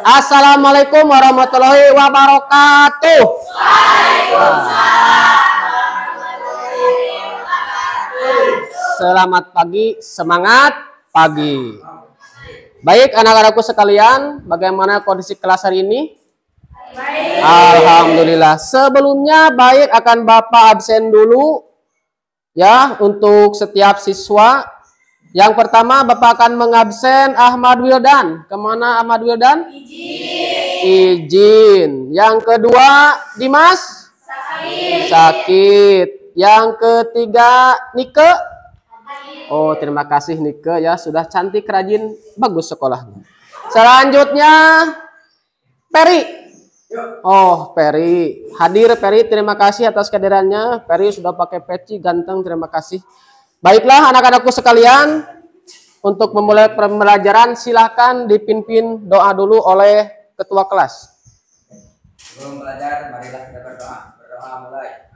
Assalamualaikum warahmatullahi wabarakatuh. Selamat pagi, semangat pagi. Baik anak-anakku sekalian, bagaimana kondisi kelas hari ini? Baik. Alhamdulillah. Sebelumnya baik akan Bapak absen dulu ya untuk setiap siswa. Yang pertama Bapak akan mengabsen Ahmad Wildan. Kemana Ahmad Wildan? Izin. Yang kedua Dimas? Sakit. Yang ketiga Nike? Oh, terima kasih Nike ya, sudah cantik, rajin, bagus sekolahnya. Selanjutnya Peri. Oh, Peri. Hadir Peri, terima kasih atas kehadirannya. Peri sudah pakai peci, ganteng, terima kasih. Baiklah anak-anakku sekalian, untuk memulai pembelajaran silahkan dipimpin doa dulu oleh ketua kelas. Sebelum belajar, marilah kita berdoa. Berdoa mulai.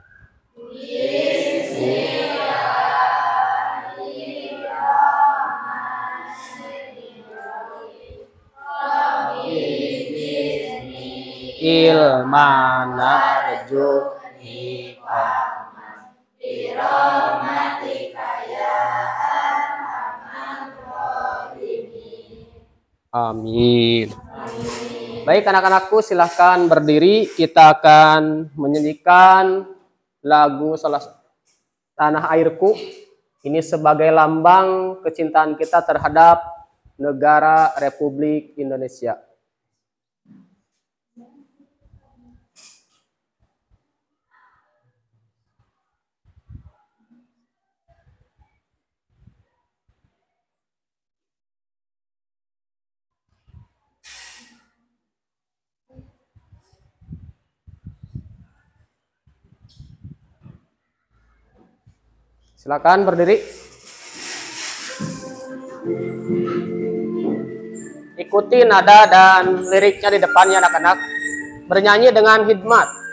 Ilman narjuk hikmah birahmatika ya arhamar rahimin. Amin. Baik anak-anakku, silahkan berdiri. Kita akan menyanyikan lagu Tanah Airku. Ini sebagai lambang kecintaan kita terhadap negara Republik Indonesia. Silakan berdiri. Ikuti nada dan liriknya di depannya anak-anak. Bernyanyi dengan hikmat.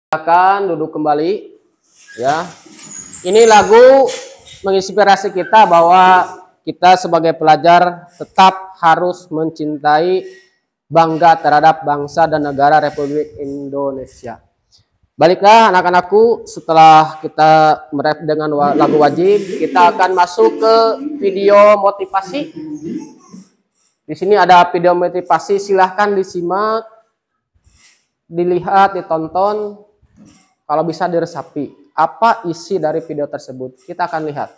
Silakan duduk kembali ya. Ini lagu menginspirasi kita bahwa kita sebagai pelajar tetap harus mencintai, bangga terhadap bangsa dan negara Republik Indonesia. Baiklah anak-anakku, setelah kita merep dengan lagu wajib, kita akan masuk ke video motivasi. Di sini ada video motivasi, silahkan disimak, dilihat, ditonton. Kalau bisa diresapi, apa isi dari video tersebut? Kita akan lihat.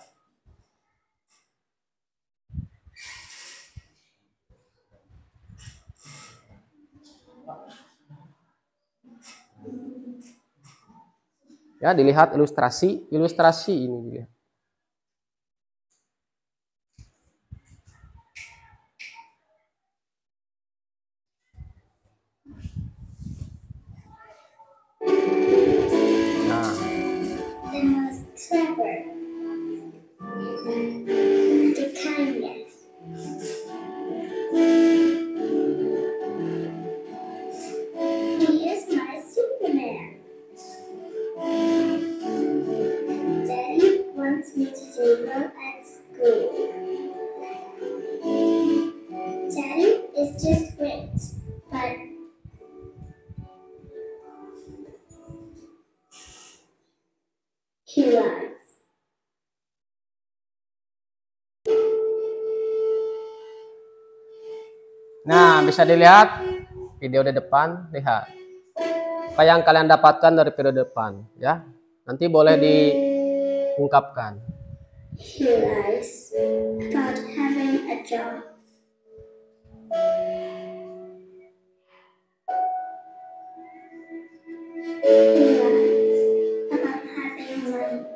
Ya, dilihat ilustrasi ini dilihat. Nah, bisa dilihat video di depan, lihat. Apa yang kalian dapatkan dari video depan, ya. Nanti boleh diungkapkan. He lies about having a job. He lies about having money.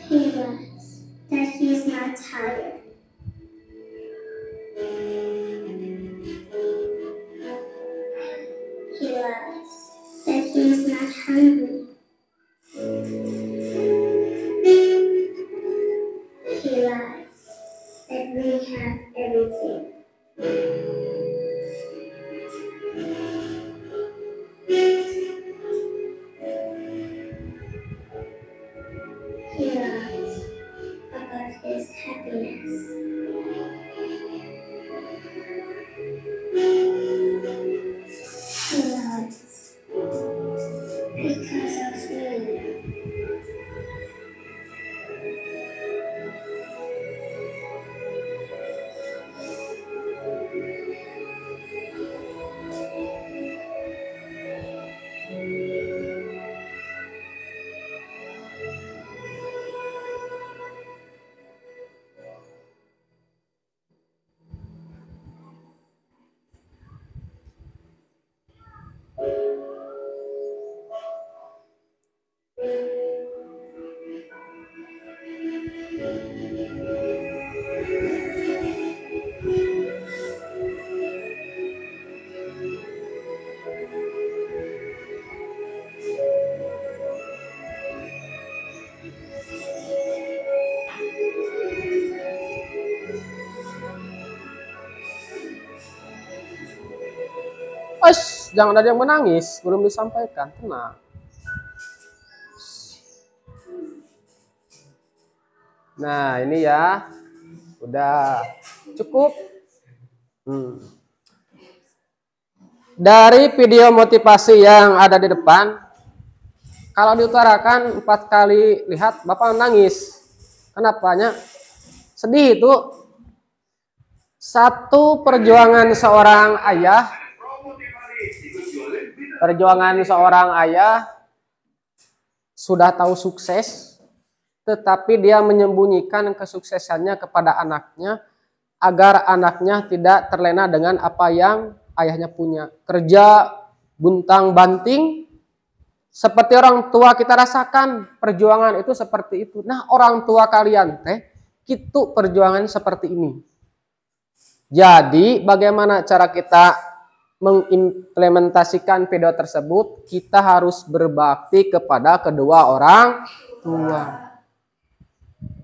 He lies that he's not tired. He lies that he's not hungry. He lies that we have everything. He lies about his happiness. He lies because of me. Jangan ada yang menangis, belum disampaikan, tenang. Nah, ini ya, udah cukup. Dari video motivasi yang ada di depan, kalau diutarakan 4 kali lihat, Bapak nangis. Kenapanya? Sedih itu. Satu, perjuangan seorang ayah. Perjuangan seorang ayah sudah tahu sukses, tetapi dia menyembunyikan kesuksesannya kepada anaknya agar anaknya tidak terlena dengan apa yang ayahnya punya. Kerja buntang-banting seperti orang tua kita rasakan, perjuangan itu seperti itu. Nah, orang tua kalian teh itu perjuangan seperti ini. Jadi, bagaimana cara kita mengimplementasikan video tersebut? Kita harus berbakti kepada kedua orang tua.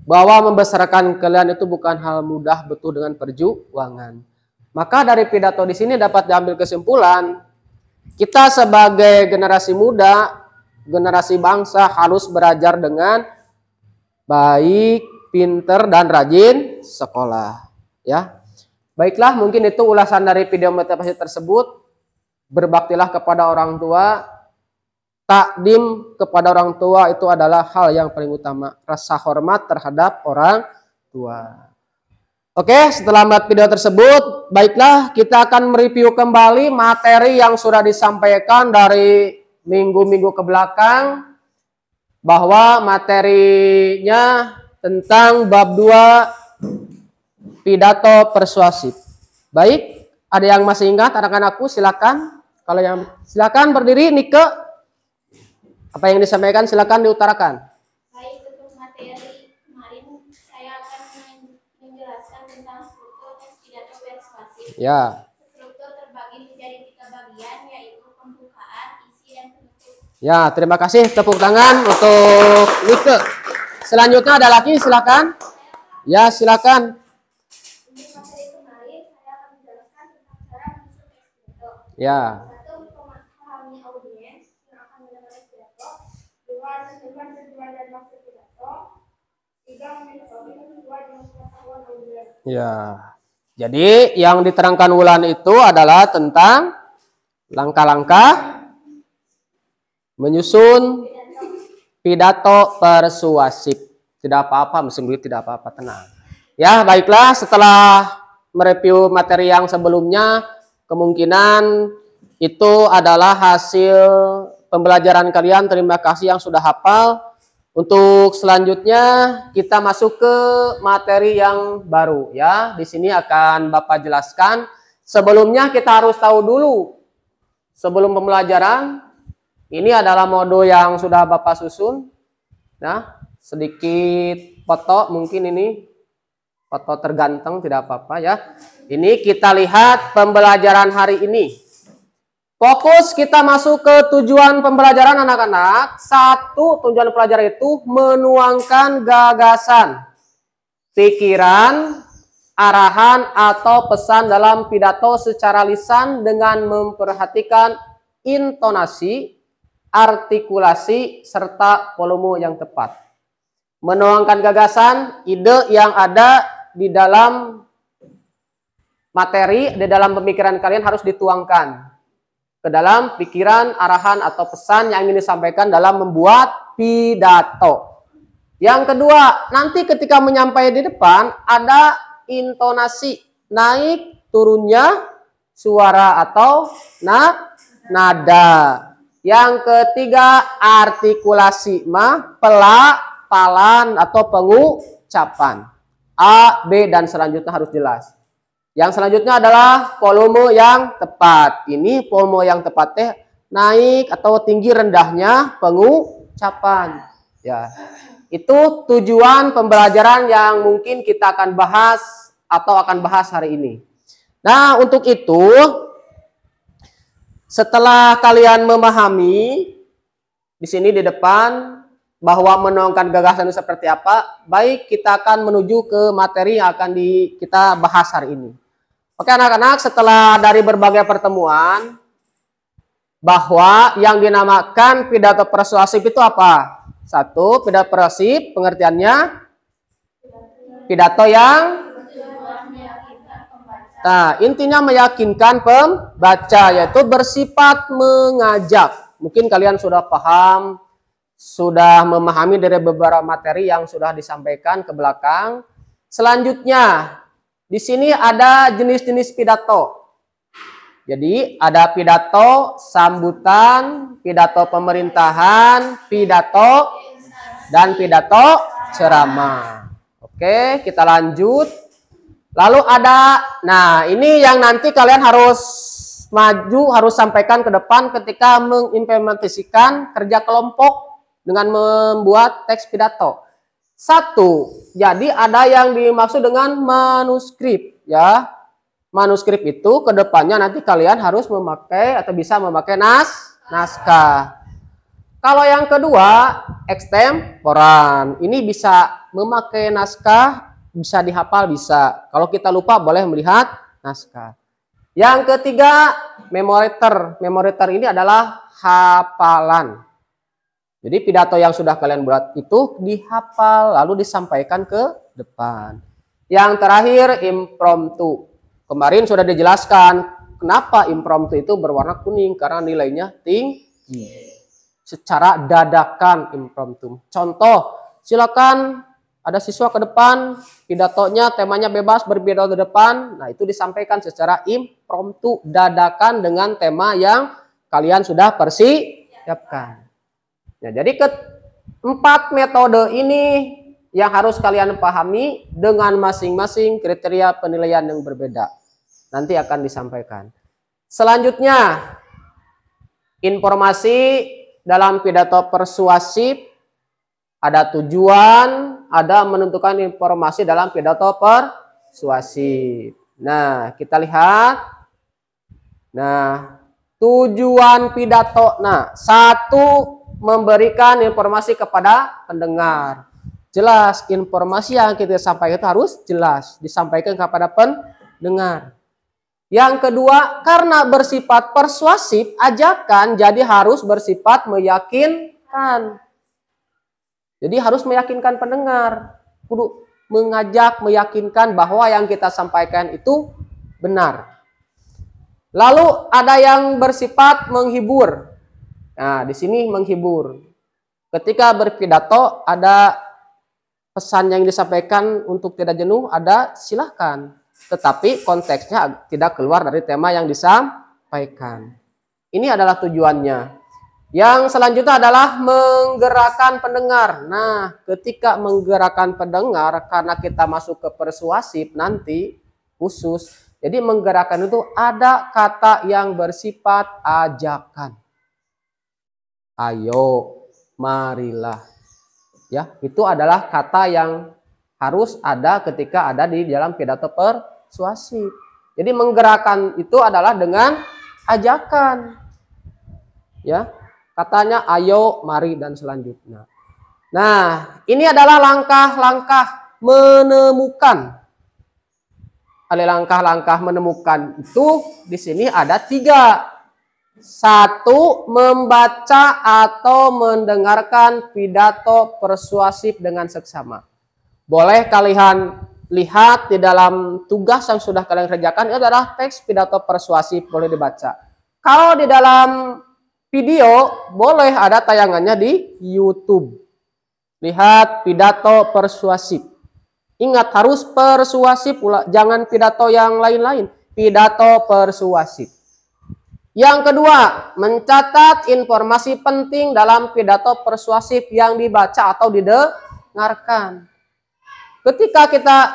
Bahwa membesarkan kalian itu bukan hal mudah, betul dengan perjuangan. Maka dari pidato di sini dapat diambil kesimpulan, kita sebagai generasi muda, generasi bangsa harus belajar dengan baik, pinter, dan rajin sekolah. Ya. Baiklah, mungkin itu ulasan dari video motivasi tersebut. Berbaktilah kepada orang tua. Takdim kepada orang tua itu adalah hal yang paling utama. Rasa hormat terhadap orang tua. Oke, setelah melihat video tersebut, baiklah kita akan mereview kembali materi yang sudah disampaikan dari minggu-minggu ke belakang. Bahwa materinya tentang bab 2 pidato persuasif. Baik, ada yang masih ingat anak-anakku? Silakan. Kalau yang silakan berdiri, Nike. Apa yang disampaikan silakan diutarakan. Baik, untuk materi kemarin saya akan menjelaskan tentang struktur pidato persuasif. Ya. Struktur terbagi menjadi 3 bagian, yaitu pembukaan, isi, dan penutup. Ya, terima kasih. Tepuk tangan untuk Nike. Selanjutnya ada lagi, silakan. Ya, silakan. Untuk materi kemarin saya akan menjelaskan tentang cara menyusun teks pidato. Ya. 1. Memahami audiens yang akan mendengar pidato. 2. Tentukan tujuan dan maksud pidato. 3. Mengetahui tujuan dan pengetahuan audiens. Ya. Jadi yang diterangkan Wulan itu adalah tentang langkah-langkah menyusun pidato persuasif. Tidak apa-apa, mesin duit tidak apa-apa, tenang. Ya, baiklah, setelah mereview materi yang sebelumnya, kemungkinan itu adalah hasil pembelajaran kalian. Terima kasih yang sudah hafal. Untuk selanjutnya kita masuk ke materi yang baru ya. Di sini akan Bapak jelaskan. Sebelumnya kita harus tahu dulu sebelum pembelajaran ini adalah mode yang sudah Bapak susun. Nah, sedikit foto mungkin ini foto terganteng tidak apa-apa ya. Ini kita lihat pembelajaran hari ini. Fokus kita masuk ke tujuan pembelajaran anak-anak. Satu, tujuan pelajaran itu menuangkan gagasan, pikiran, arahan atau pesan dalam pidato secara lisan dengan memperhatikan intonasi, artikulasi, serta volume yang tepat. Menuangkan gagasan, ide yang ada di dalam materi, di dalam pemikiran kalian harus dituangkan ke dalam pikiran, arahan, atau pesan yang ingin disampaikan dalam membuat pidato. Yang kedua, nanti ketika menyampaikan di depan, ada intonasi, naik turunnya suara atau nada. Yang ketiga, artikulasi, pelafalan atau pengucapan. A, B, dan selanjutnya harus jelas. Yang selanjutnya adalah volume yang tepat. Ini volume yang tepatnya naik atau tinggi rendahnya pengucapan. Ya, itu tujuan pembelajaran yang mungkin kita akan bahas atau akan bahas hari ini. Nah, untuk itu setelah kalian memahami di sini di depan bahwa menuangkan gagasan itu seperti apa, baik kita akan menuju ke materi yang akan kita bahas hari ini. Oke anak-anak, setelah dari berbagai pertemuan bahwa yang dinamakan pidato persuasif itu apa? Satu, pidato persuasif pengertiannya pidato yang intinya meyakinkan pembaca, yaitu bersifat mengajak. Mungkin kalian sudah paham, sudah memahami dari beberapa materi yang sudah disampaikan ke belakang. Selanjutnya di sini ada jenis-jenis pidato. Jadi ada pidato sambutan, pidato pemerintahan, pidato, dan pidato ceramah. Oke, kita lanjut. Lalu ada, nah ini yang nanti kalian harus maju, harus sampaikan ke depan ketika mengimplementasikan kerja kelompok dengan membuat teks pidato. Satu, jadi ada yang dimaksud dengan manuskrip ya. Manuskrip itu kedepannya nanti kalian harus memakai atau bisa memakai naskah. Kalau yang kedua, ekstemporan. Ini bisa memakai naskah, bisa dihafal, bisa. Kalau kita lupa boleh melihat naskah. Yang ketiga, memoriter. Memoriter ini adalah hafalan. Jadi pidato yang sudah kalian buat itu dihafal lalu disampaikan ke depan. Yang terakhir impromptu. Kemarin sudah dijelaskan kenapa impromptu itu berwarna kuning, karena nilainya tinggi. Secara dadakan impromptu. Contoh, silakan ada siswa ke depan, pidatonya temanya bebas berpidato di depan. Nah, itu disampaikan secara impromptu, dadakan dengan tema yang kalian sudah persiapkan. Ya, jadi keempat metode ini yang harus kalian pahami dengan masing-masing kriteria penilaian yang berbeda. Nanti akan disampaikan. Selanjutnya, informasi dalam pidato persuasif, ada tujuan, ada menentukan informasi dalam pidato persuasif. Nah, kita lihat. Nah, tujuan pidato. Nah, satu, memberikan informasi kepada pendengar. Jelas, informasi yang kita sampaikan itu harus jelas disampaikan kepada pendengar. Yang kedua, karena bersifat persuasif, ajakan jadi harus bersifat meyakinkan. Jadi harus meyakinkan pendengar. Kudu mengajak, meyakinkan bahwa yang kita sampaikan itu benar. Lalu ada yang bersifat menghibur. Nah, di sini menghibur. Ketika berpidato ada pesan yang disampaikan untuk tidak jenuh, ada, silahkan. Tetapi konteksnya tidak keluar dari tema yang disampaikan. Ini adalah tujuannya. Yang selanjutnya adalah menggerakkan pendengar. Nah, ketika menggerakkan pendengar, karena kita masuk ke persuasif nanti khusus, jadi menggerakkan itu ada kata yang bersifat ajakan. Ayo, marilah. Ya, itu adalah kata yang harus ada ketika ada di dalam pidato persuasif. Jadi menggerakkan itu adalah dengan ajakan. Ya, katanya ayo, mari, dan selanjutnya. Nah, ini adalah langkah-langkah menemukan. Ada langkah-langkah menemukan itu di sini ada 3. 1, membaca atau mendengarkan pidato persuasif dengan seksama. Boleh kalian lihat di dalam tugas yang sudah kalian kerjakan, itu adalah teks pidato persuasif, boleh dibaca. Kalau di dalam video, boleh ada tayangannya di YouTube. Lihat pidato persuasif. Ingat, harus persuasif pula, jangan pidato yang lain-lain. Pidato persuasif. Yang kedua, mencatat informasi penting dalam pidato persuasif yang dibaca atau didengarkan. Ketika kita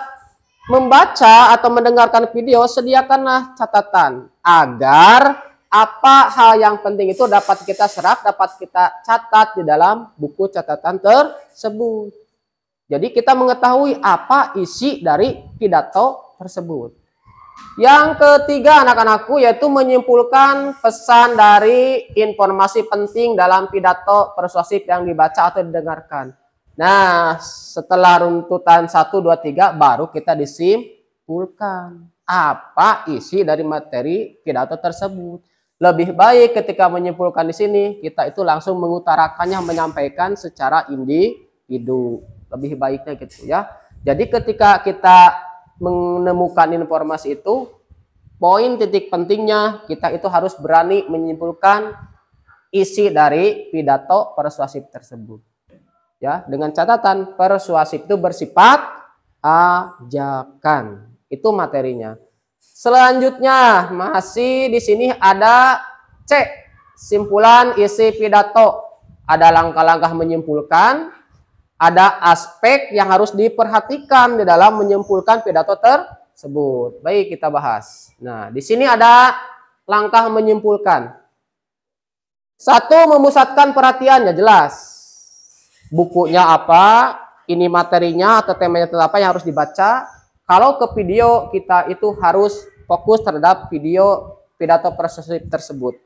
membaca atau mendengarkan video, sediakanlah catatan agar apa hal yang penting itu dapat kita serap, dapat kita catat di dalam buku catatan tersebut. Jadi kita mengetahui apa isi dari pidato tersebut. Yang ketiga anak-anakku yaitu menyimpulkan pesan dari informasi penting dalam pidato persuasif yang dibaca atau didengarkan. Nah, setelah runtutan 1, 2, 3 baru kita disimpulkan apa isi dari materi pidato tersebut. Lebih baik ketika menyimpulkan di sini kita itu langsung mengutarakannya, menyampaikan secara individu. Lebih baiknya gitu ya. Jadi ketika kita menemukan informasi itu, poin titik pentingnya kita itu harus berani menyimpulkan isi dari pidato persuasif tersebut. Ya, dengan catatan persuasif itu bersifat ajakan. Itu materinya. Selanjutnya masih di sini ada C, simpulan isi pidato. Ada langkah-langkah menyimpulkan, ada aspek yang harus diperhatikan di dalam menyimpulkan pidato tersebut. Baik, kita bahas. Nah, di sini ada langkah menyimpulkan. 1, memusatkan perhatian, ya jelas. Bukunya apa, ini materinya atau temanya apa yang harus dibaca. Kalau ke video, kita itu harus fokus terhadap video pidato persuasif tersebut.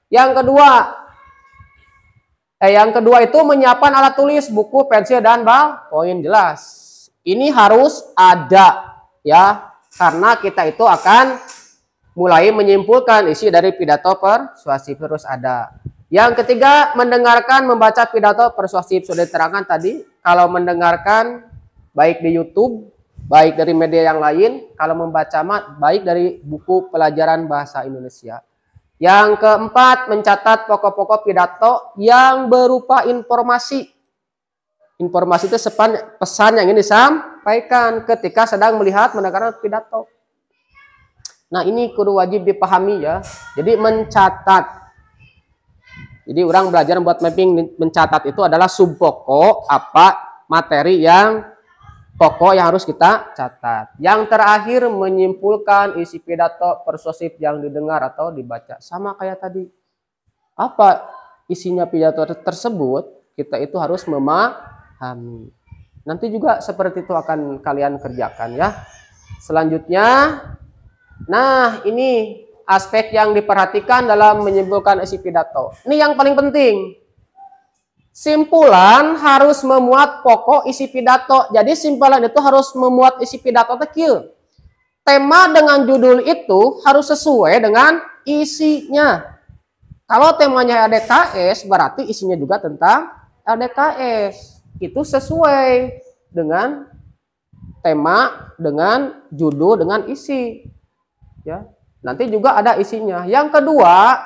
Yang kedua itu menyiapkan alat tulis, buku, pensil, dan ballpoint, jelas. Ini harus ada ya, karena kita itu akan mulai menyimpulkan isi dari pidato persuasif, harus ada. Yang ketiga, mendengarkan, membaca pidato persuasif. Sudah diterangkan tadi, kalau mendengarkan baik di YouTube, baik dari media yang lain, kalau membaca baik dari buku pelajaran bahasa Indonesia. Yang keempat, mencatat pokok-pokok pidato yang berupa informasi. Informasi itu pesan yang ingin disampaikan ketika sedang mendengarkan pidato. Nah, ini kudu wajib dipahami ya. Jadi mencatat. Jadi orang belajar buat mapping, mencatat itu adalah sub pokok apa materi yang pokok yang harus kita catat. Yang terakhir, menyimpulkan isi pidato persuasif yang didengar atau dibaca. Sama kayak tadi. Apa isinya pidato tersebut, kita itu harus memahami. Nanti juga seperti itu akan kalian kerjakan ya. Selanjutnya, nah ini aspek yang diperhatikan dalam menyimpulkan isi pidato. Ini yang paling penting. Simpulan harus memuat pokok isi pidato. Jadi simpulan itu harus memuat isi pidato tekil. Tema dengan judul itu harus sesuai dengan isinya. Kalau temanya LDKS, berarti isinya juga tentang LDKS. Itu sesuai dengan tema, dengan judul, dengan isi. Ya, nanti juga ada isinya. Yang kedua,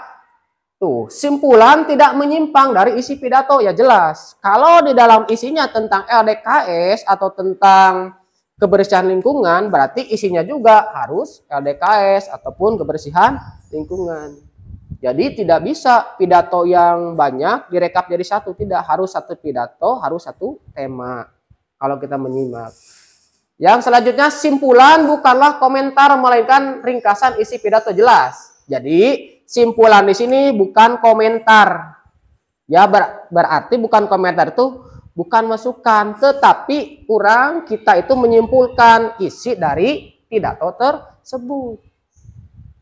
Tuh, simpulan tidak menyimpang dari isi pidato, ya jelas. Kalau di dalam isinya tentang LDKS atau tentang kebersihan lingkungan, berarti isinya juga harus LDKS ataupun kebersihan lingkungan. Jadi tidak bisa pidato yang banyak direkap jadi satu, tidak. Harus satu pidato, harus satu tema kalau kita menyimak. Yang selanjutnya, simpulan bukanlah komentar melainkan ringkasan isi pidato, jelas. Jadi simpulan di sini bukan komentar. Ya, berarti bukan komentar itu bukan masukan, tetapi kita itu menyimpulkan isi dari pidato tersebut.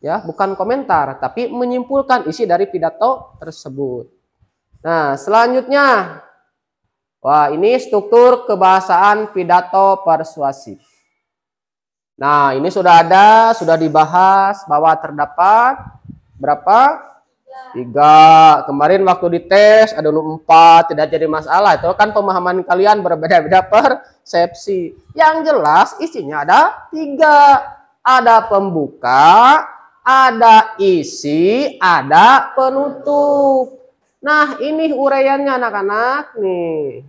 Ya, bukan komentar, tapi menyimpulkan isi dari pidato tersebut. Nah, selanjutnya, wah, ini struktur kebahasaan pidato persuasif. Nah, ini sudah dibahas bahwa terdapat berapa? 3. Kemarin waktu dites ada 4, tidak jadi masalah. Itu kan pemahaman kalian berbeda-beda persepsi. Yang jelas isinya ada 3. Ada pembuka, ada isi, ada penutup. Nah, ini uraiannya anak-anak nih.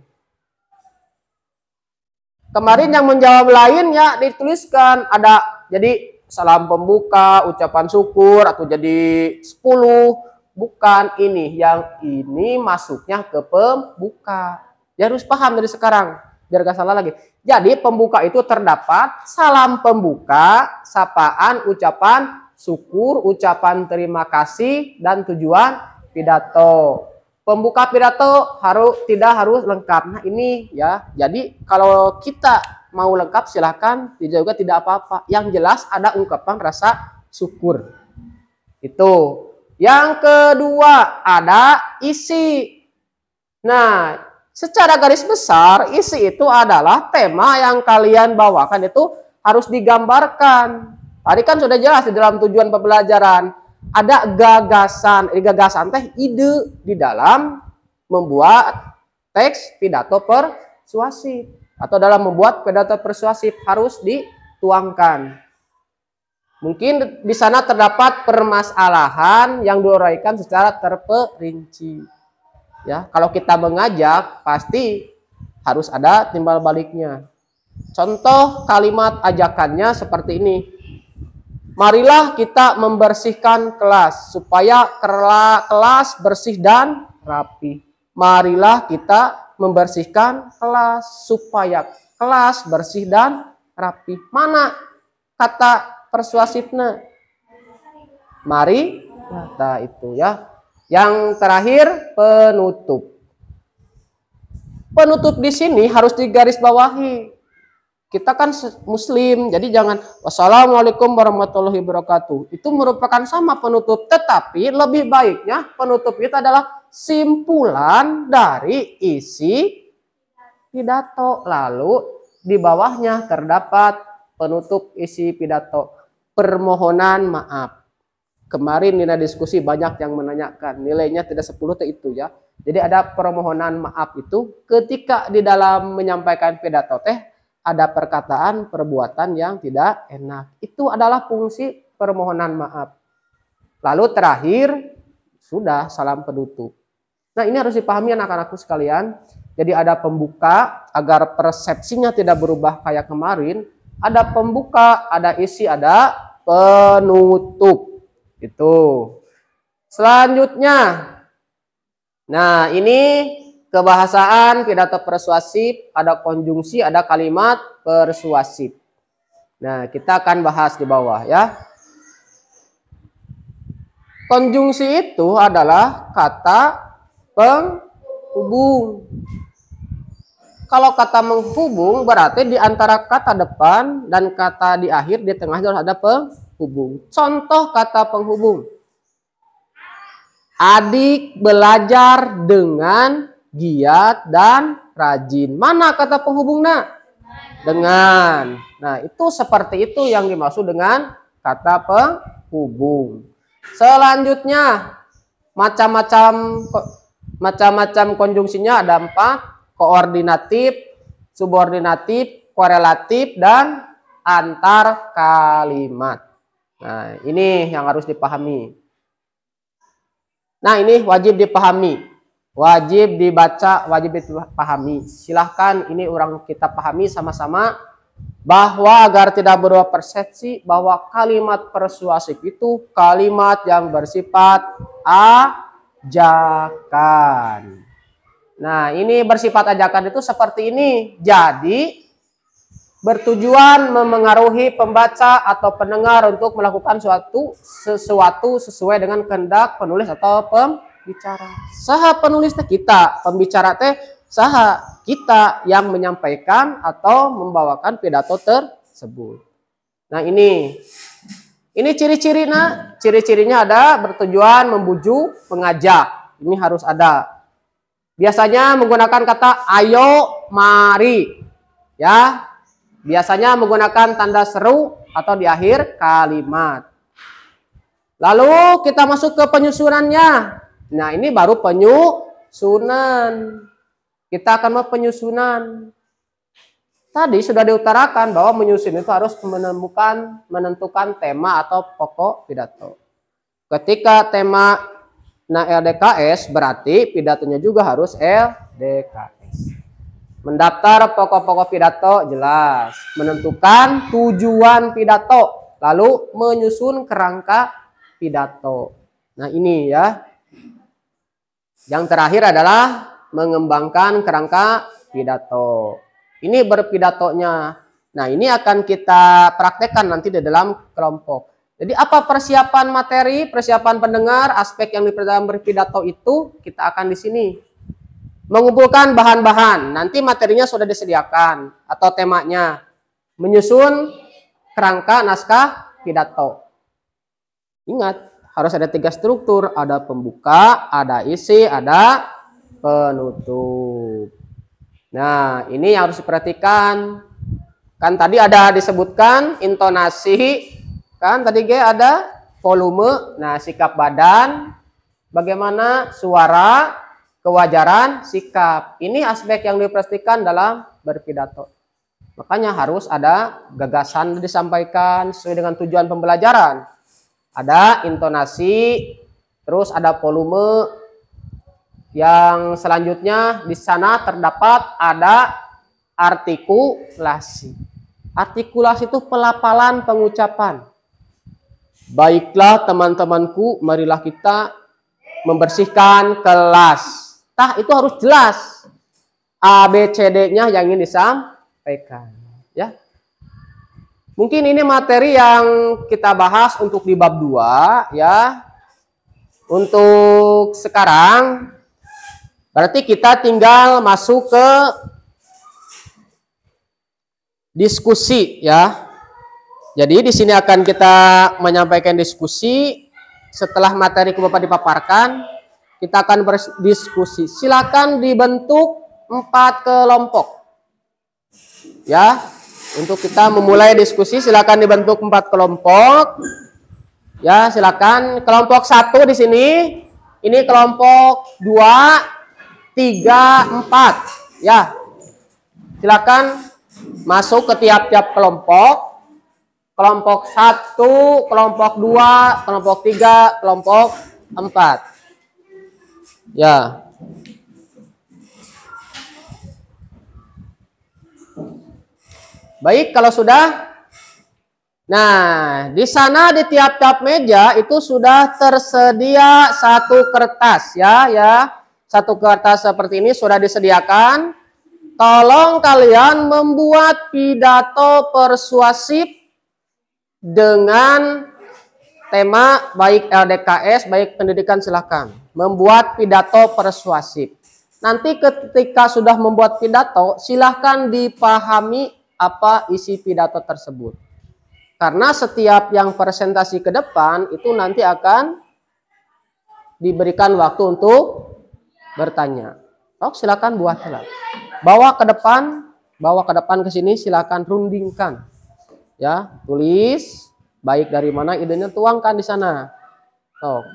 Kemarin yang menjawab lain ya dituliskan ada, jadi salam pembuka, ucapan syukur, atau jadi 10. Bukan ini, yang ini masuknya ke pembuka. Ya harus paham dari sekarang, biar gak salah lagi. Jadi pembuka itu terdapat salam pembuka, sapaan, ucapan syukur, ucapan terima kasih, dan tujuan pidato. Pembuka pidato tidak harus lengkap. Nah ini ya, jadi kalau kita mau lengkap silahkan, juga tidak apa-apa. Yang jelas ada ungkapan rasa syukur. Itu. Yang kedua ada isi. Nah, secara garis besar isi itu adalah tema yang kalian bawakan itu harus digambarkan. Tadi kan sudah jelas di dalam tujuan pembelajaran. Ada gagasan, gagasan teh ide di dalam membuat teks pidato persuasif atau dalam membuat pidato persuasif harus dituangkan. Mungkin di sana terdapat permasalahan yang diuraikan secara terperinci. Ya, kalau kita mengajak pasti harus ada timbal baliknya. Contoh kalimat ajakannya seperti ini. Marilah kita membersihkan kelas supaya kelas bersih dan rapi. Marilah kita membersihkan kelas supaya kelas bersih dan rapi. Mana kata persuasifnya? Mari, kata itu ya. Yang terakhir penutup. Penutup di sini harus digarisbawahi. Kita kan muslim, jadi jangan wassalamualaikum warahmatullahi wabarakatuh. Itu merupakan sama penutup, tetapi lebih baiknya penutup itu adalah simpulan dari isi pidato. Lalu di bawahnya terdapat penutup isi pidato. Permohonan maaf. Kemarin Nina diskusi banyak yang menanyakan, nilainya tidak 10 itu ya. Jadi ada permohonan maaf itu ketika di dalam menyampaikan pidato teh ada perkataan, perbuatan yang tidak enak. Itu adalah fungsi permohonan maaf. Lalu terakhir, sudah salam penutup. Nah ini harus dipahami anak-anakku sekalian. Jadi ada pembuka, agar persepsinya tidak berubah kayak kemarin. Ada pembuka, ada isi, ada penutup. Itu. Selanjutnya. Nah ini kebahasaan pidato persuasif, ada konjungsi, ada kalimat persuasif. Nah, kita akan bahas di bawah ya. Konjungsi itu adalah kata penghubung. Kalau kata menghubung berarti di antara kata depan dan kata di akhir di tengah harus ada penghubung. Contoh kata penghubung. Adik belajar dengan giat dan rajin. Mana kata penghubungnya? Dengan. Nah, itu seperti itu yang dimaksud dengan kata penghubung. Selanjutnya, macam-macam konjungsinya ada 4. Koordinatif, subordinatif, korelatif, dan antar kalimat. Nah, ini yang harus dipahami. Nah, ini wajib dipahami, wajib dibaca, wajib dipahami. Silahkan ini orang kita pahami sama-sama bahwa agar tidak berubah persepsi bahwa kalimat persuasif itu kalimat yang bersifat ajakan. Nah, ini bersifat ajakan itu seperti ini. Jadi bertujuan memengaruhi pembaca atau pendengar untuk melakukan sesuatu sesuai dengan kehendak penulis atau pembicara. Saha penulis teh kita, pembicara teh saha kita yang menyampaikan atau membawakan pidato tersebut. Nah, ini ciri-cirinya. Ciri-cirinya ada bertujuan membujuk, mengajak. Ini harus ada. Biasanya menggunakan kata ayo, mari. Ya. Biasanya menggunakan tanda seru atau di akhir kalimat. Lalu kita masuk ke penyusunannya. Nah, ini baru penyusunan. Kita akan mau penyusunan. Tadi sudah diutarakan bahwa menyusun itu harus menentukan tema atau pokok pidato. Ketika tema LDKS berarti pidatonya juga harus LDKS. Mendaftar pokok-pokok pidato jelas, menentukan tujuan pidato, lalu menyusun kerangka pidato. Nah, ini ya. Yang terakhir adalah mengembangkan kerangka pidato. Ini berpidatonya. Nah, ini akan kita praktekkan nanti di dalam kelompok. Jadi apa persiapan materi, persiapan pendengar, aspek yang diperdalam berpidato itu kita akan di sini. Mengumpulkan bahan-bahan, nanti materinya sudah disediakan atau temanya. Menyusun kerangka naskah pidato. Ingat, harus ada 3 struktur, ada pembuka, ada isi, ada penutup. Nah, ini yang harus diperhatikan. Kan tadi ada disebutkan intonasi, kan tadi ada volume, nah sikap badan, bagaimana suara, kewajaran, sikap. Ini aspek yang dipastikan dalam berpidato. Makanya harus ada gagasan disampaikan sesuai dengan tujuan pembelajaran. Ada intonasi, terus ada volume. Yang selanjutnya di sana terdapat ada artikulasi. Artikulasi itu pelafalan pengucapan. Baiklah teman-temanku, marilah kita membersihkan kelas. Nah, itu harus jelas ABCD-nya yang ingin disampaikan, ya. Mungkin ini materi yang kita bahas untuk di bab 2, ya. Untuk sekarang berarti kita tinggal masuk ke diskusi, ya. Jadi di sini akan kita menyampaikan diskusi setelah materi Bapak dipaparkan. Kita akan berdiskusi. Silakan dibentuk 4 kelompok. Ya, untuk kita memulai diskusi silakan dibentuk 4 kelompok. Ya, silakan. Kelompok 1 di sini. Ini kelompok 2, 3, 4. Ya. Silakan masuk ke tiap-tiap kelompok. Kelompok 1, kelompok 2, kelompok 3, kelompok 4. Ya. Baik, kalau sudah. Nah, di sana di tiap-tiap meja itu sudah tersedia 1 kertas, ya. 1 kertas seperti ini sudah disediakan. Tolong kalian membuat pidato persuasif dengan tema baik LDKS, baik pendidikan, silakan. Membuat pidato persuasif. Nanti ketika sudah membuat pidato, silahkan dipahami apa isi pidato tersebut. Karena setiap yang presentasi ke depan itu nanti akan diberikan waktu untuk bertanya. Oh, silakan buatlah. Bawa ke depan ke sini, silakan rundingkan. Ya, tulis baik dari mana idenya, tuangkan di sana.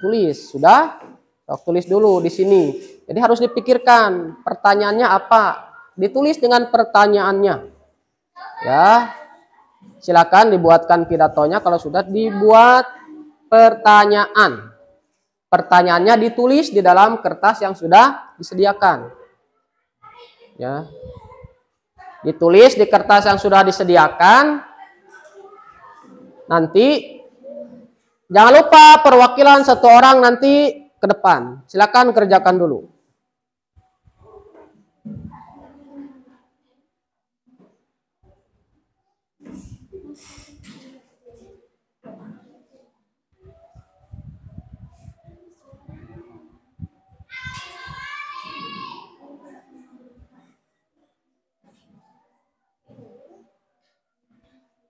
Tulis, sudah? Tulis dulu di sini. Jadi harus dipikirkan pertanyaannya apa. Ditulis dengan pertanyaannya. Ya. Silakan dibuatkan pidatonya kalau sudah dibuat pertanyaan. pertanyaannya ditulis di dalam kertas yang sudah disediakan. Ya. Ditulis di kertas yang sudah disediakan. Nanti jangan lupa perwakilan satu orang nanti ke depan. Silakan kerjakan dulu.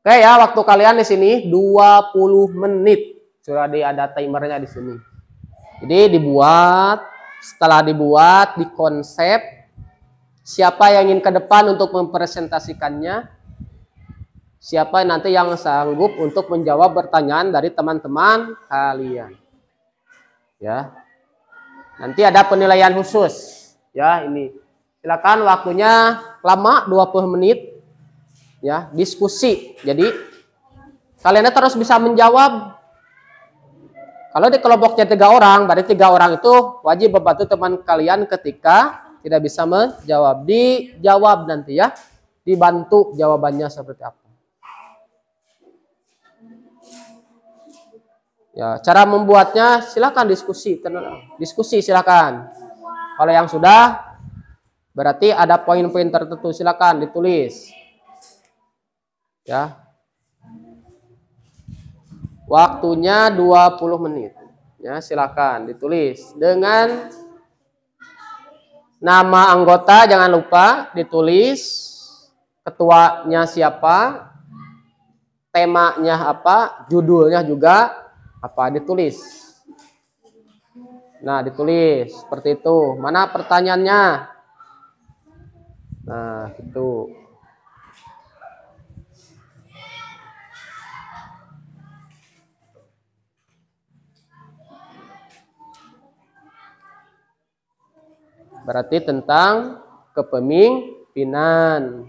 Oke ya, waktu kalian di sini 20 menit. Sudah ada timernya di sini. Jadi dibuat, setelah dibuat, dikonsep siapa yang ingin ke depan untuk mempresentasikannya, siapa nanti yang sanggup untuk menjawab pertanyaan dari teman-teman kalian. Ya. Nanti ada penilaian khusus. Ya, ini. Silakan waktunya lama 20 menit. Ya, diskusi. Jadi kalian terus bisa menjawab. Kalau di kelompoknya 3 orang, berarti 3 orang itu wajib membantu teman kalian ketika tidak bisa menjawab. Dijawab nanti ya. Dibantu jawabannya seperti apa. Ya, cara membuatnya silakan diskusi. Diskusi silakan. Kalau yang sudah berarti ada poin-poin tertentu, silakan ditulis. Ya. Waktunya 20 menit. Ya, silakan ditulis dengan nama anggota, jangan lupa ditulis, ketuanya siapa, temanya apa, judulnya juga apa, ditulis. Nah, ditulis seperti itu. Mana pertanyaannya? Nah, itu. Berarti tentang kepemimpinan.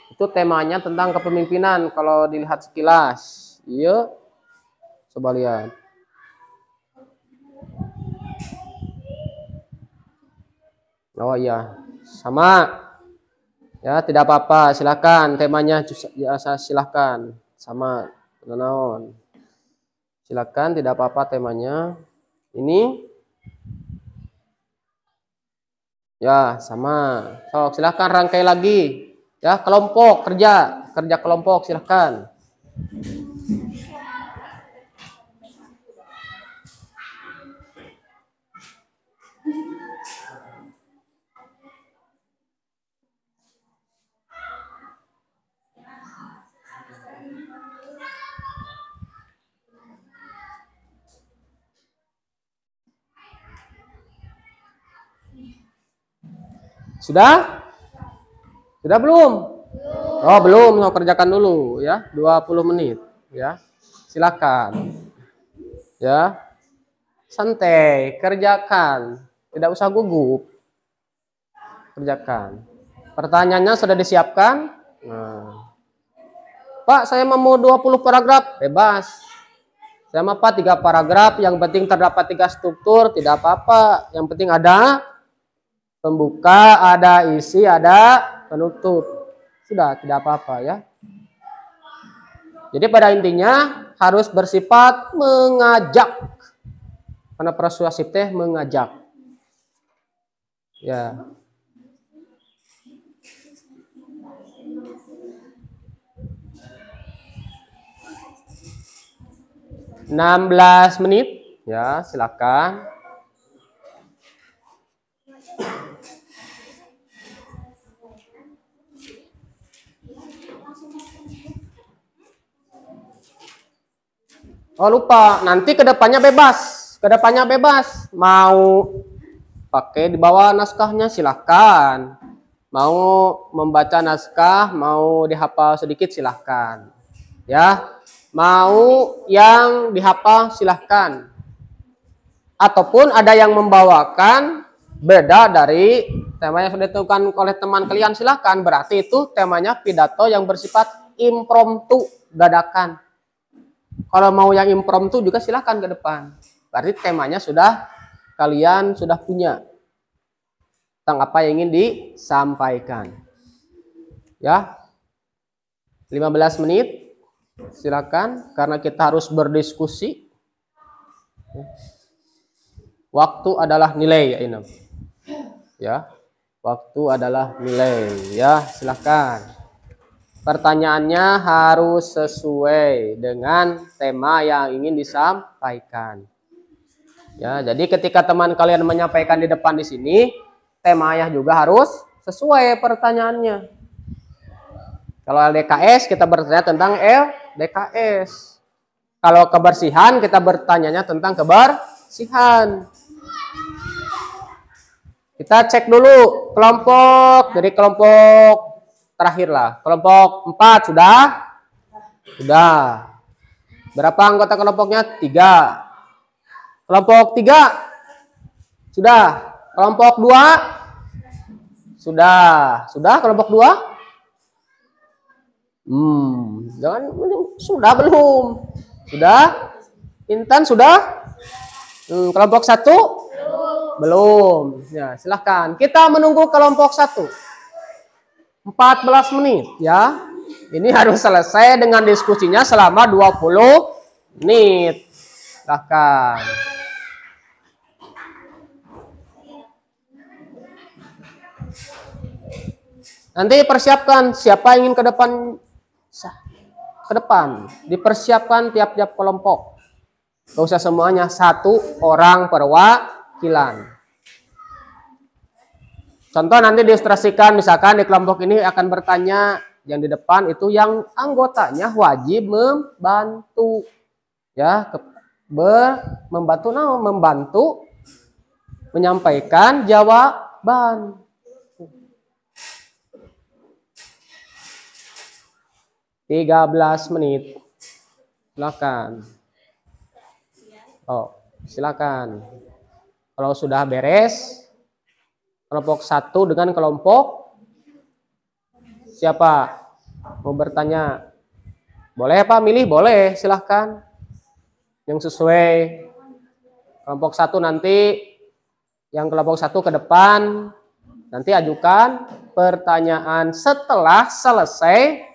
Itu temanya tentang kepemimpinan kalau dilihat sekilas. Iya. Coba lihat. Oh iya, sama. Ya, tidak apa-apa, silakan temanya silakan. Sama naon. Silakan, tidak apa-apa temanya. Ini ya, sama. So, silahkan rangkai lagi. Ya, kelompok kerja kelompok silahkan. Sudah? Sudah belum? Oh, belum. Mau kerjakan dulu ya. 20 menit ya. Silakan. Ya. Santai, kerjakan. Tidak usah gugup. Kerjakan. Pertanyaannya sudah disiapkan? Nah. Pak, saya mau 20 paragraf. Bebas. Saya mau 3 paragraf, yang penting terdapat 3 struktur, tidak apa-apa. Yang penting ada pembuka, ada isi, ada penutup. Sudah, tidak apa-apa ya. Jadi pada intinya harus bersifat mengajak. Karena persuasif teh mengajak. Ya. (16 menit). Ya, silakan. Oh, lupa, nanti kedepannya bebas. Kedepannya bebas. Mau pakai di bawah naskahnya silahkan. Mau membaca naskah, mau dihafal sedikit silahkan. Ya, mau yang dihafal silahkan. Ataupun ada yang membawakan beda dari tema yang sudah ditentukan oleh teman kalian, silahkan. Berarti itu temanya pidato yang bersifat impromptu, dadakan. Kalau mau yang impromptu juga silahkan ke depan. berarti temanya kalian sudah punya tentang apa yang ingin disampaikan. Ya. 15 menit. Silakan karena kita harus berdiskusi. Waktu adalah nilai ya ini. Ya. Waktu adalah nilai ya, silakan. Pertanyaannya harus sesuai dengan tema yang ingin disampaikan. Ya, jadi ketika teman kalian menyampaikan di depan di sini, tema ayah juga harus sesuai pertanyaannya. Kalau LDKS kita bertanya tentang LDKS. Kalau kebersihan kita bertanyanya tentang kebersihan. Kita cek dulu kelompok, dari kelompok terakhir lah. Kelompok 4 sudah? Sudah. Berapa anggota kelompoknya? 3. Kelompok 3? Sudah. Kelompok 2? Sudah. Sudah kelompok 2? Jangan, sudah belum? Sudah? Intan sudah? Kelompok 1? Belum. Ya, silahkan. Kita menunggu kelompok 1. 14 menit ya. Ini harus selesai dengan diskusinya selama 20 menit. Silahkan. Nanti persiapkan siapa yang ingin ke depan. Dipersiapkan tiap-tiap kelompok. Gak usah semuanya, 1 orang perwakilan. Contoh nanti diilustrasikan, misalkan di kelompok ini akan bertanya yang di depan itu yang anggotanya wajib membantu. Ya, membantu menyampaikan jawaban. Tiga 13 menit. Silakan. Oh, silakan. Kalau sudah beres, kelompok 1 dengan kelompok siapa? Mau bertanya? Boleh Pak milih? Boleh, silahkan. Yang sesuai kelompok 1 nanti, yang kelompok 1 ke depan, nanti ajukan pertanyaan setelah selesai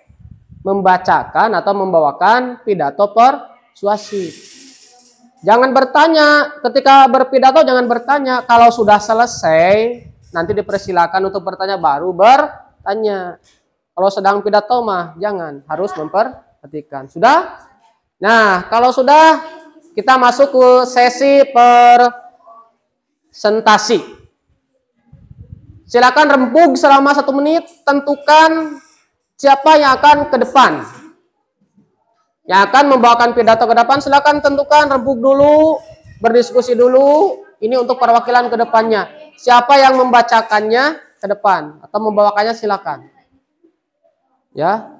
membacakan atau membawakan pidato persuasif. Jangan bertanya, ketika berpidato jangan bertanya. Kalau sudah selesai, nanti dipersilakan untuk bertanya, baru bertanya. Kalau sedang pidato mah jangan, harus memperhatikan. Sudah? Nah, kalau sudah, kita masuk ke sesi presentasi. Silakan rembug selama 1 menit, tentukan siapa yang akan ke depan. Yang akan membawakan pidato ke depan, silakan tentukan, rembug dulu, berdiskusi dulu. Ini untuk perwakilan ke depannya. Siapa yang membacakannya ke depan atau membawakannya, silakan. Ya.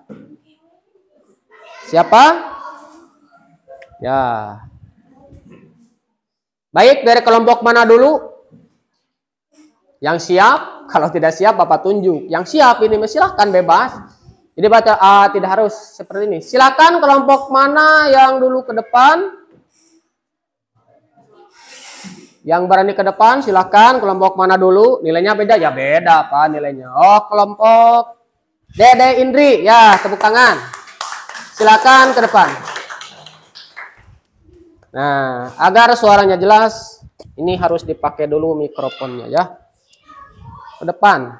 Siapa? Ya. Baik, dari kelompok mana dulu? Yang siap? Kalau tidak siap, Bapak tunjuk. Yang siap ini silahkan bebas. Jadi tidak harus seperti ini. Silakan kelompok mana yang dulu ke depan? Yang berani ke depan silakan. Kelompok mana dulu? Nilainya beda ya, beda Pak nilainya. Oh, kelompok Dede Indri. Ya, tepuk tangan. Silakan ke depan. Nah, agar suaranya jelas, ini harus dipakai dulu mikrofonnya ya. Ke depan.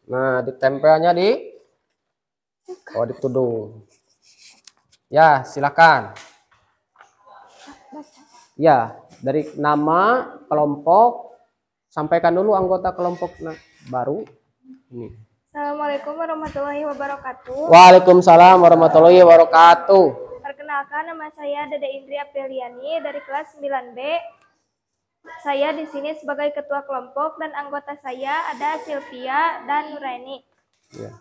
Nah, ditempelnya di tudung. Ya, silakan. Ya, dari nama kelompok, sampaikan dulu anggota kelompok baru. Ini. Assalamualaikum warahmatullahi wabarakatuh. Waalaikumsalam warahmatullahi wabarakatuh. Perkenalkan, nama saya Dede Indri Apriliani dari kelas 9B. Saya di sini sebagai ketua kelompok dan anggota saya ada Sylvia dan Nuraini. Ya.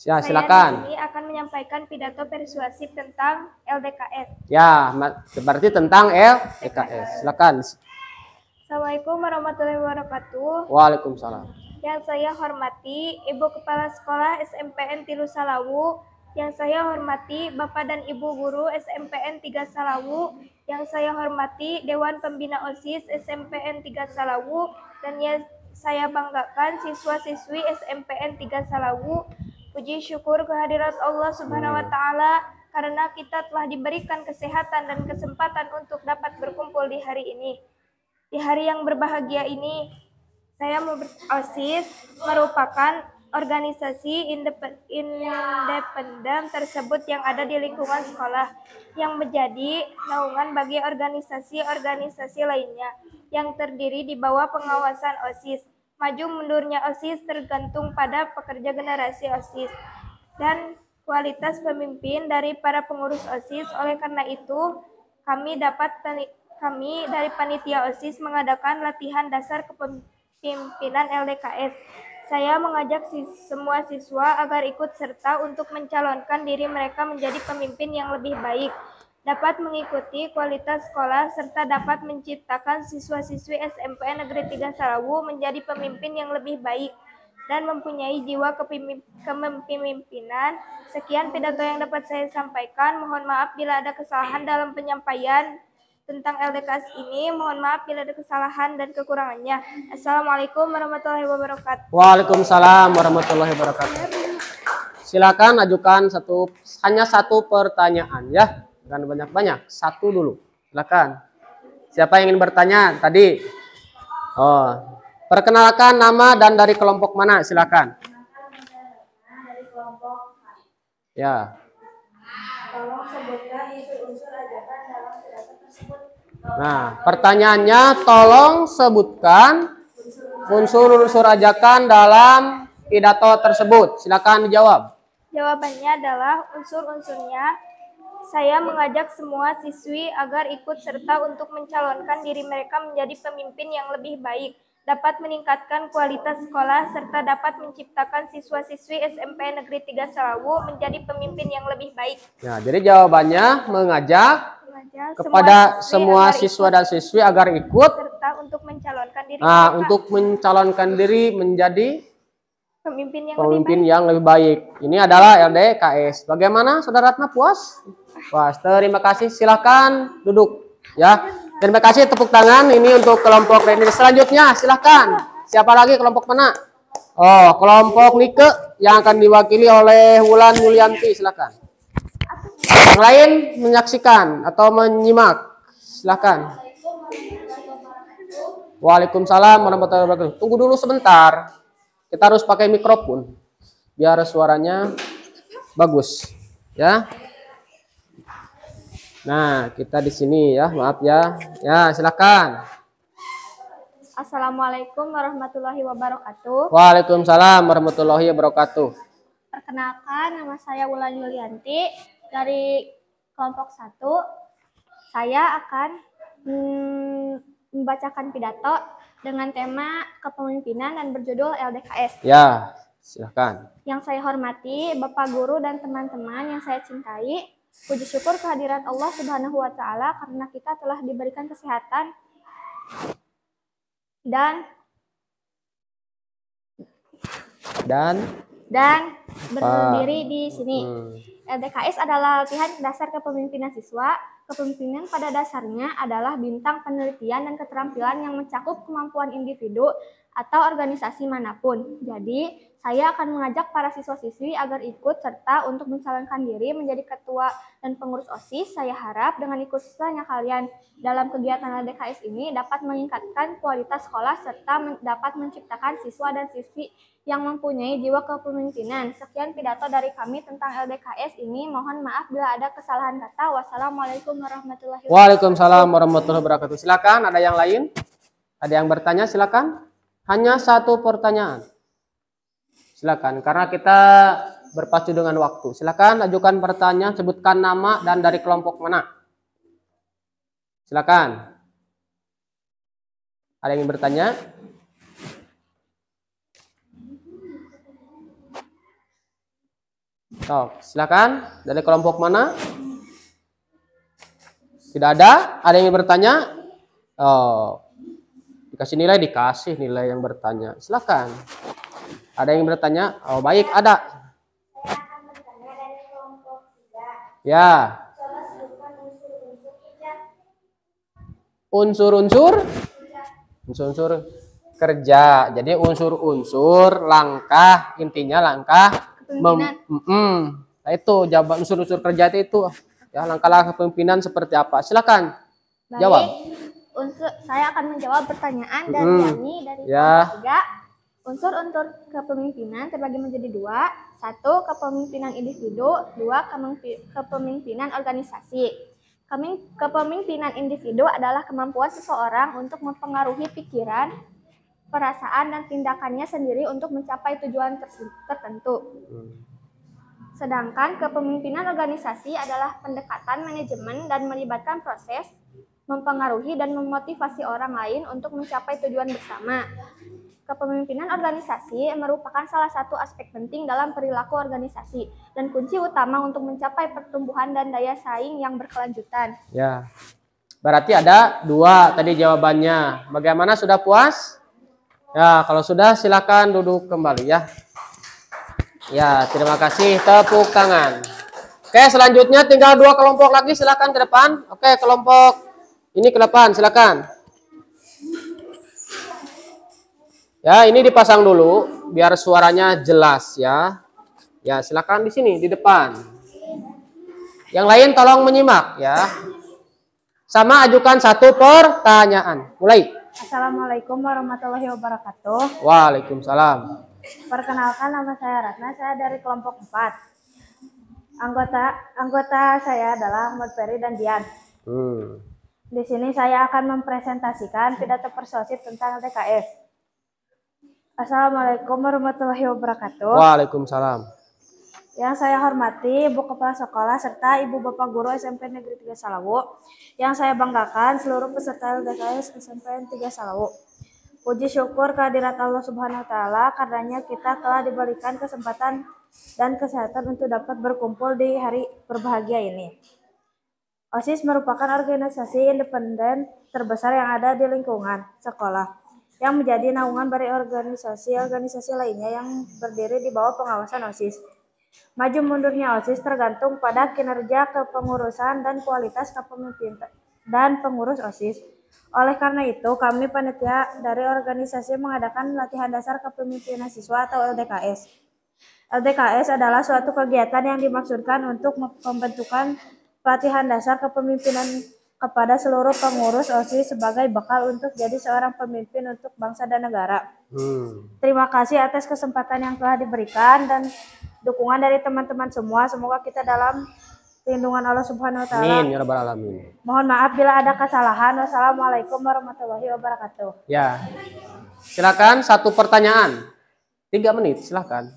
Ya, silakan. Saya di sini akan menyampaikan pidato persuasif tentang LDKS. Ya, berarti tentang LDKS. Silakan. Assalamualaikum warahmatullahi wabarakatuh. Waalaikumsalam. Yang saya hormati Ibu Kepala Sekolah SMPN Tilu Salawu. Yang saya hormati Bapak dan Ibu Guru SMPN 3 Salawu. Yang saya hormati Dewan Pembina OSIS SMPN 3 Salawu dan yang saya banggakan siswa-siswi SMPN 3 Salawu. Puji syukur kehadirat Allah Subhanahu wa taala karena kita telah diberikan kesehatan dan kesempatan untuk dapat berkumpul di hari ini. Di hari yang berbahagia ini, saya OSIS merupakan organisasi independen tersebut yang ada di lingkungan sekolah yang menjadi naungan bagi organisasi-organisasi lainnya yang terdiri di bawah pengawasan OSIS. Maju mundurnya OSIS tergantung pada pekerja generasi OSIS dan kualitas pemimpin dari para pengurus OSIS. Oleh karena itu, kami dari panitia OSIS mengadakan latihan dasar kepemimpinan LDKS. Saya mengajak semua siswa agar ikut serta untuk mencalonkan diri mereka menjadi pemimpin yang lebih baik, dapat mengikuti kualitas sekolah, serta dapat menciptakan siswa-siswi SMPN Negeri 3 Salawu menjadi pemimpin yang lebih baik dan mempunyai jiwa kepemimpinan. Sekian pidato yang dapat saya sampaikan. Mohon maaf bila ada kesalahan dalam penyampaian tentang LDKS ini. Mohon maaf bila ada kesalahan dan kekurangannya. Assalamualaikum warahmatullahi wabarakatuh. Waalaikumsalam warahmatullahi wabarakatuh. Silakan ajukan hanya satu pertanyaan ya, jangan banyak-banyak, satu dulu. Silakan. Siapa yang ingin bertanya tadi? Oh, perkenalkan nama dan dari kelompok mana? Silakan. Dari kelompok Ya. tolong sebutkan unsur-unsur ajakan dalam pidato tersebut. Nah, pertanyaannya tolong sebutkan unsur-unsur ajakan dalam pidato tersebut. Silakan dijawab. Jawabannya adalah unsur-unsurnya. Saya mengajak semua siswi agar ikut serta untuk mencalonkan diri mereka menjadi pemimpin yang lebih baik, dapat meningkatkan kualitas sekolah, serta dapat menciptakan siswa-siswi SMP Negeri 3 Salawu menjadi pemimpin yang lebih baik. Nah, jadi jawabannya mengajak kepada semua siswa dan siswi agar ikut serta untuk mencalonkan diri untuk mencalonkan diri menjadi pemimpin yang lebih baik. Ini adalah LDKS. Bagaimana Saudara Ratna, puas? Puas. Terima kasih. Silakan duduk ya. Terima kasih, tepuk tangan ini untuk kelompok ini. Selanjutnya silakan. Siapa lagi, kelompok mana? Oh, kelompok Nike yang akan diwakili oleh Wulan Yulianti. Silakan. Yang lain menyaksikan atau menyimak. Silakan. Waalaikumsalam warahmatullahi wabarakatuh. Tunggu dulu sebentar. Kita harus pakai mikrofon biar suaranya bagus, ya. Nah, kita di sini ya, maaf ya. Ya, silakan. Assalamualaikum warahmatullahi wabarakatuh. Waalaikumsalam warahmatullahi wabarakatuh. Perkenalkan, nama saya Wulan Yulianti dari kelompok 1. Saya akan membacakan pidato dengan tema kepemimpinan dan berjudul LDKS. Ya, silakan. Yang saya hormati Bapak Guru dan teman-teman yang saya cintai, puji syukur kehadirat Allah Subhanahu wa taala karena kita telah diberikan kesehatan dan berdiri di sini. LDKS adalah latihan dasar kepemimpinan siswa. Kepemimpinan pada dasarnya adalah bintang penelitian dan keterampilan yang mencakup kemampuan individu atau organisasi manapun. Jadi, saya akan mengajak para siswa-siswi agar ikut serta untuk mencalonkan diri menjadi ketua dan pengurus OSIS. Saya harap dengan ikut sertanya kalian dalam kegiatan LDKS ini dapat meningkatkan kualitas sekolah serta dapat menciptakan siswa dan siswi yang mempunyai jiwa kepemimpinan. Sekian pidato dari kami tentang LDKS ini. Mohon maaf bila ada kesalahan kata. Wassalamualaikum warahmatullahi wabarakatuh. Waalaikumsalam warahmatullahi wabarakatuh. Silakan, ada yang lain? Ada yang bertanya? Silakan. Hanya satu pertanyaan. Silakan, karena kita berpacu dengan waktu. Silakan ajukan pertanyaan, sebutkan nama dan dari kelompok mana. Silakan. Ada yang ingin bertanya? Silakan, dari kelompok mana? Tidak ada? Ada yang ingin bertanya? Dikasih nilai yang bertanya. Silakan. Ada yang bertanya? Oh, baik, ada. Saya akan bertanya dari kelompok 3. Ya. Coba sebutkan unsur-unsur hijab. unsur-unsur kerja. Jadi unsur-unsur langkah, intinya langkah nah itu jawaban unsur-unsur kerja itu ya, langkah-langkah kepemimpinan seperti apa. Silakan jawab. Saya akan menjawab pertanyaan dari Yani dari kelompok 3. Unsur-unsur kepemimpinan terbagi menjadi 2. 1. Kepemimpinan individu. 2. Kepemimpinan organisasi. Kepemimpinan individu adalah kemampuan seseorang untuk mempengaruhi pikiran, perasaan, dan tindakannya sendiri untuk mencapai tujuan tertentu. Sedangkan kepemimpinan organisasi adalah pendekatan manajemen dan melibatkan proses, mempengaruhi dan memotivasi orang lain untuk mencapai tujuan bersama. Kepemimpinan organisasi merupakan salah satu aspek penting dalam perilaku organisasi dan kunci utama untuk mencapai pertumbuhan dan daya saing yang berkelanjutan. Ya, berarti ada 2 tadi jawabannya. Bagaimana, sudah puas? Ya, kalau sudah silakan duduk kembali ya. Ya, terima kasih. Tepuk tangan. Oke, selanjutnya tinggal 2 kelompok lagi. Silakan ke depan. Oke, kelompok ini ke depan. Silakan. Ya, ini dipasang dulu biar suaranya jelas ya. Ya, silakan di sini di depan. Yang lain tolong menyimak ya. Sama ajukan 1 pertanyaan. Mulai. Assalamualaikum warahmatullahi wabarakatuh. Waalaikumsalam. Perkenalkan, nama saya Ratna, saya dari kelompok 4. Anggota saya adalah Ahmad Ferry dan Dian. Di sini saya akan mempresentasikan pidato persuasif tentang LDKS. Assalamualaikum warahmatullahi wabarakatuh. Waalaikumsalam. Yang saya hormati Ibu Kepala Sekolah serta Ibu Bapak Guru SMP Negeri 3 Salawu. Yang saya banggakan seluruh peserta LDKS SMP 3 Salawu. Puji syukur kehadirat Allah Subhanahu wa Ta'ala, karenanya kita telah diberikan kesempatan dan kesehatan untuk dapat berkumpul di hari berbahagia ini. OSIS merupakan organisasi independen terbesar yang ada di lingkungan sekolah, yang menjadi naungan dari organisasi-organisasi lainnya yang berdiri di bawah pengawasan OSIS. Maju mundurnya OSIS tergantung pada kinerja kepengurusan dan kualitas kepemimpinan dan pengurus OSIS. Oleh karena itu, kami panitia dari organisasi mengadakan latihan dasar kepemimpinan siswa atau LDKS. LDKS adalah suatu kegiatan yang dimaksudkan untuk pembentukan pelatihan dasar kepemimpinan kepada seluruh pengurus OSIS sebagai bekal untuk jadi seorang pemimpin untuk bangsa dan negara. Terima kasih atas kesempatan yang telah diberikan dan dukungan dari teman-teman semua. Semoga kita dalam lindungan Allah Subhanahu wa Ta'ala. Amin ya rabbal alamin. Mohon maaf bila ada kesalahan. Wassalamualaikum warahmatullahi wabarakatuh. Ya. Silakan 1 pertanyaan. 3 menit, silakan.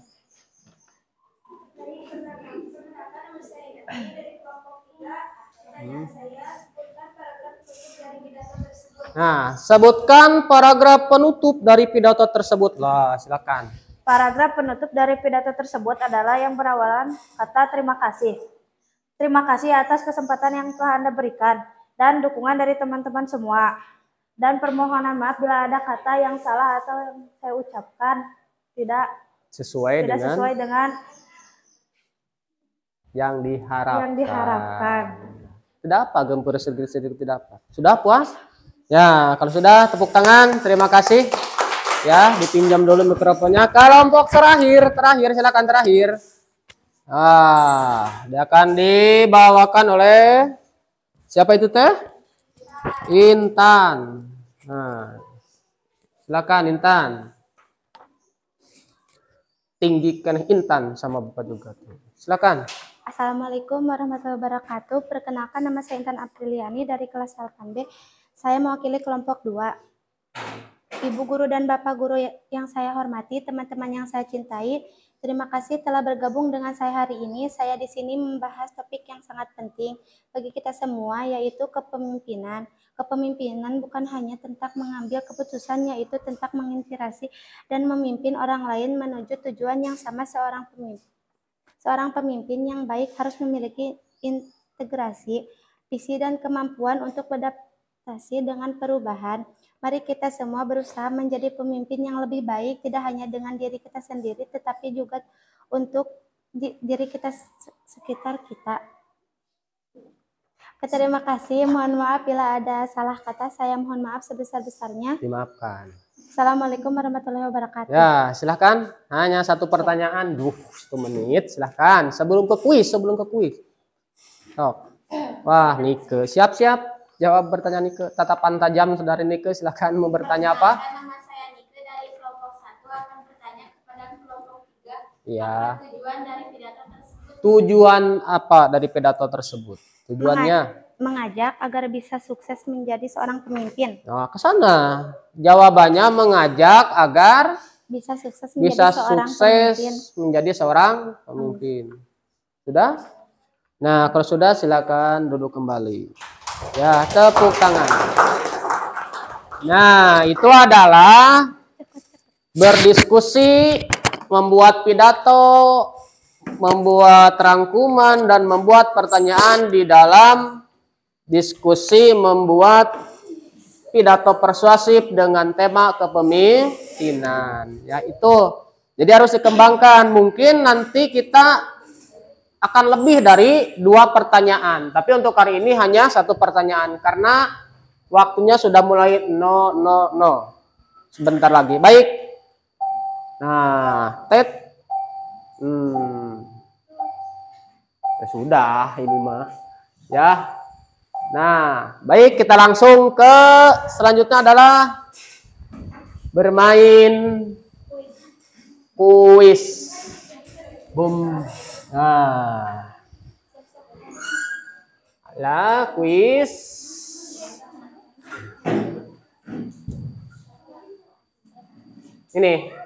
Nah, sebutkan paragraf penutup dari pidato tersebut. Lah, silakan. Paragraf penutup dari pidato tersebut adalah yang berawalan kata terima kasih. Terima kasih atas kesempatan yang telah Anda berikan dan dukungan dari teman-teman semua. Dan permohonan maaf bila ada kata yang salah atau yang saya ucapkan tidak sesuai dengan yang diharapkan. Tidak apa, gempur sedikit tidak apa. Sudah puas? Ya, kalau sudah tepuk tangan. Terima kasih. Ya, dipinjam dulu mikrofonnya. Kelompok terakhir silakan terakhir. Dia akan dibawakan oleh siapa itu teh? Intan. Nah, silakan Intan. Tinggikan Intan sama Bapak juga. Silakan. Assalamualaikum warahmatullahi wabarakatuh. Perkenalkan, nama saya Intan Apriliani dari kelas 8B. Saya mewakili kelompok 2. Ibu guru dan Bapak guru yang saya hormati, teman-teman yang saya cintai, terima kasih telah bergabung dengan saya hari ini. Saya di sini membahas topik yang sangat penting bagi kita semua, yaitu kepemimpinan. Kepemimpinan bukan hanya tentang mengambil keputusan, yaitu tentang menginspirasi dan memimpin orang lain menuju tujuan yang sama. Seorang pemimpin yang baik harus memiliki integrasi, visi, dan kemampuan untuk beradaptasi dengan perubahan. Mari kita semua berusaha menjadi pemimpin yang lebih baik, tidak hanya dengan diri kita sendiri, tetapi juga untuk diri kita sekitar kita. Terima kasih. Mohon maaf bila ada salah kata. Saya mohon maaf sebesar-besarnya. Dimaafkan. Assalamualaikum warahmatullahi wabarakatuh. Ya, silahkan. Hanya satu pertanyaan. 1 menit. Silahkan. Sebelum ke kuis. Sok. Wah, Nike. Siap-siap. Jawab pertanyaan Nike. Tatapan tajam saudari Nike. Silahkan mau bertanya apa? Nama saya Nike dari kelompok 1 akan bertanya kepada kelompok 3. Iya. Apa tujuan dari pidato tersebut? Tujuan apa dari pidato tersebut? Tujuannya? Mengajak agar bisa sukses menjadi seorang pemimpin. Nah, ke sana. Jawabannya mengajak agar Bisa sukses bisa menjadi seorang sukses pemimpin. menjadi seorang pemimpin. Sudah? Nah, kalau sudah silakan duduk kembali. Ya, tepuk tangan. Nah, itu adalah berdiskusi, membuat pidato, membuat rangkuman, dan membuat pertanyaan di dalam diskusi membuat pidato persuasif dengan tema kepemimpinan. Ya, itu. Jadi harus dikembangkan. Mungkin nanti kita akan lebih dari 2 pertanyaan. Tapi untuk hari ini hanya 1 pertanyaan. Karena waktunya sudah mulai 0. Sebentar lagi. Baik. Nah, Ya sudah ini mah. Ya. Nah, baik, kita langsung ke selanjutnya adalah bermain kuis. Boom. Nah. Lah, kuis. Ini.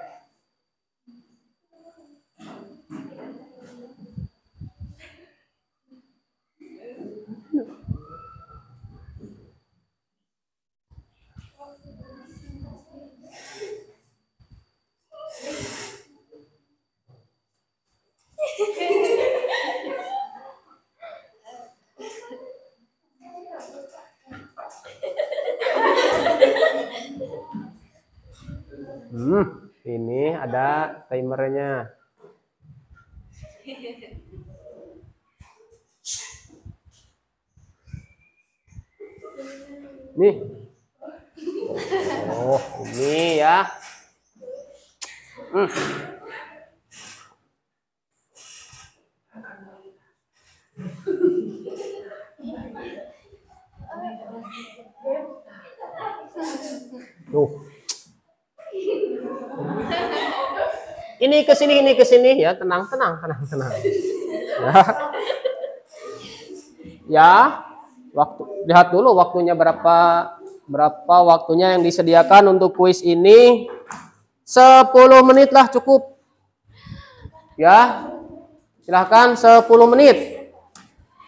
Ini ada timernya. Nih. Oh, ini ya. Tuh. Ini ke sini ya, tenang. Ya. Ya, waktu lihat dulu waktunya berapa waktunya yang disediakan untuk kuis ini. 10 menit lah cukup. Ya. Silahkan 10 menit.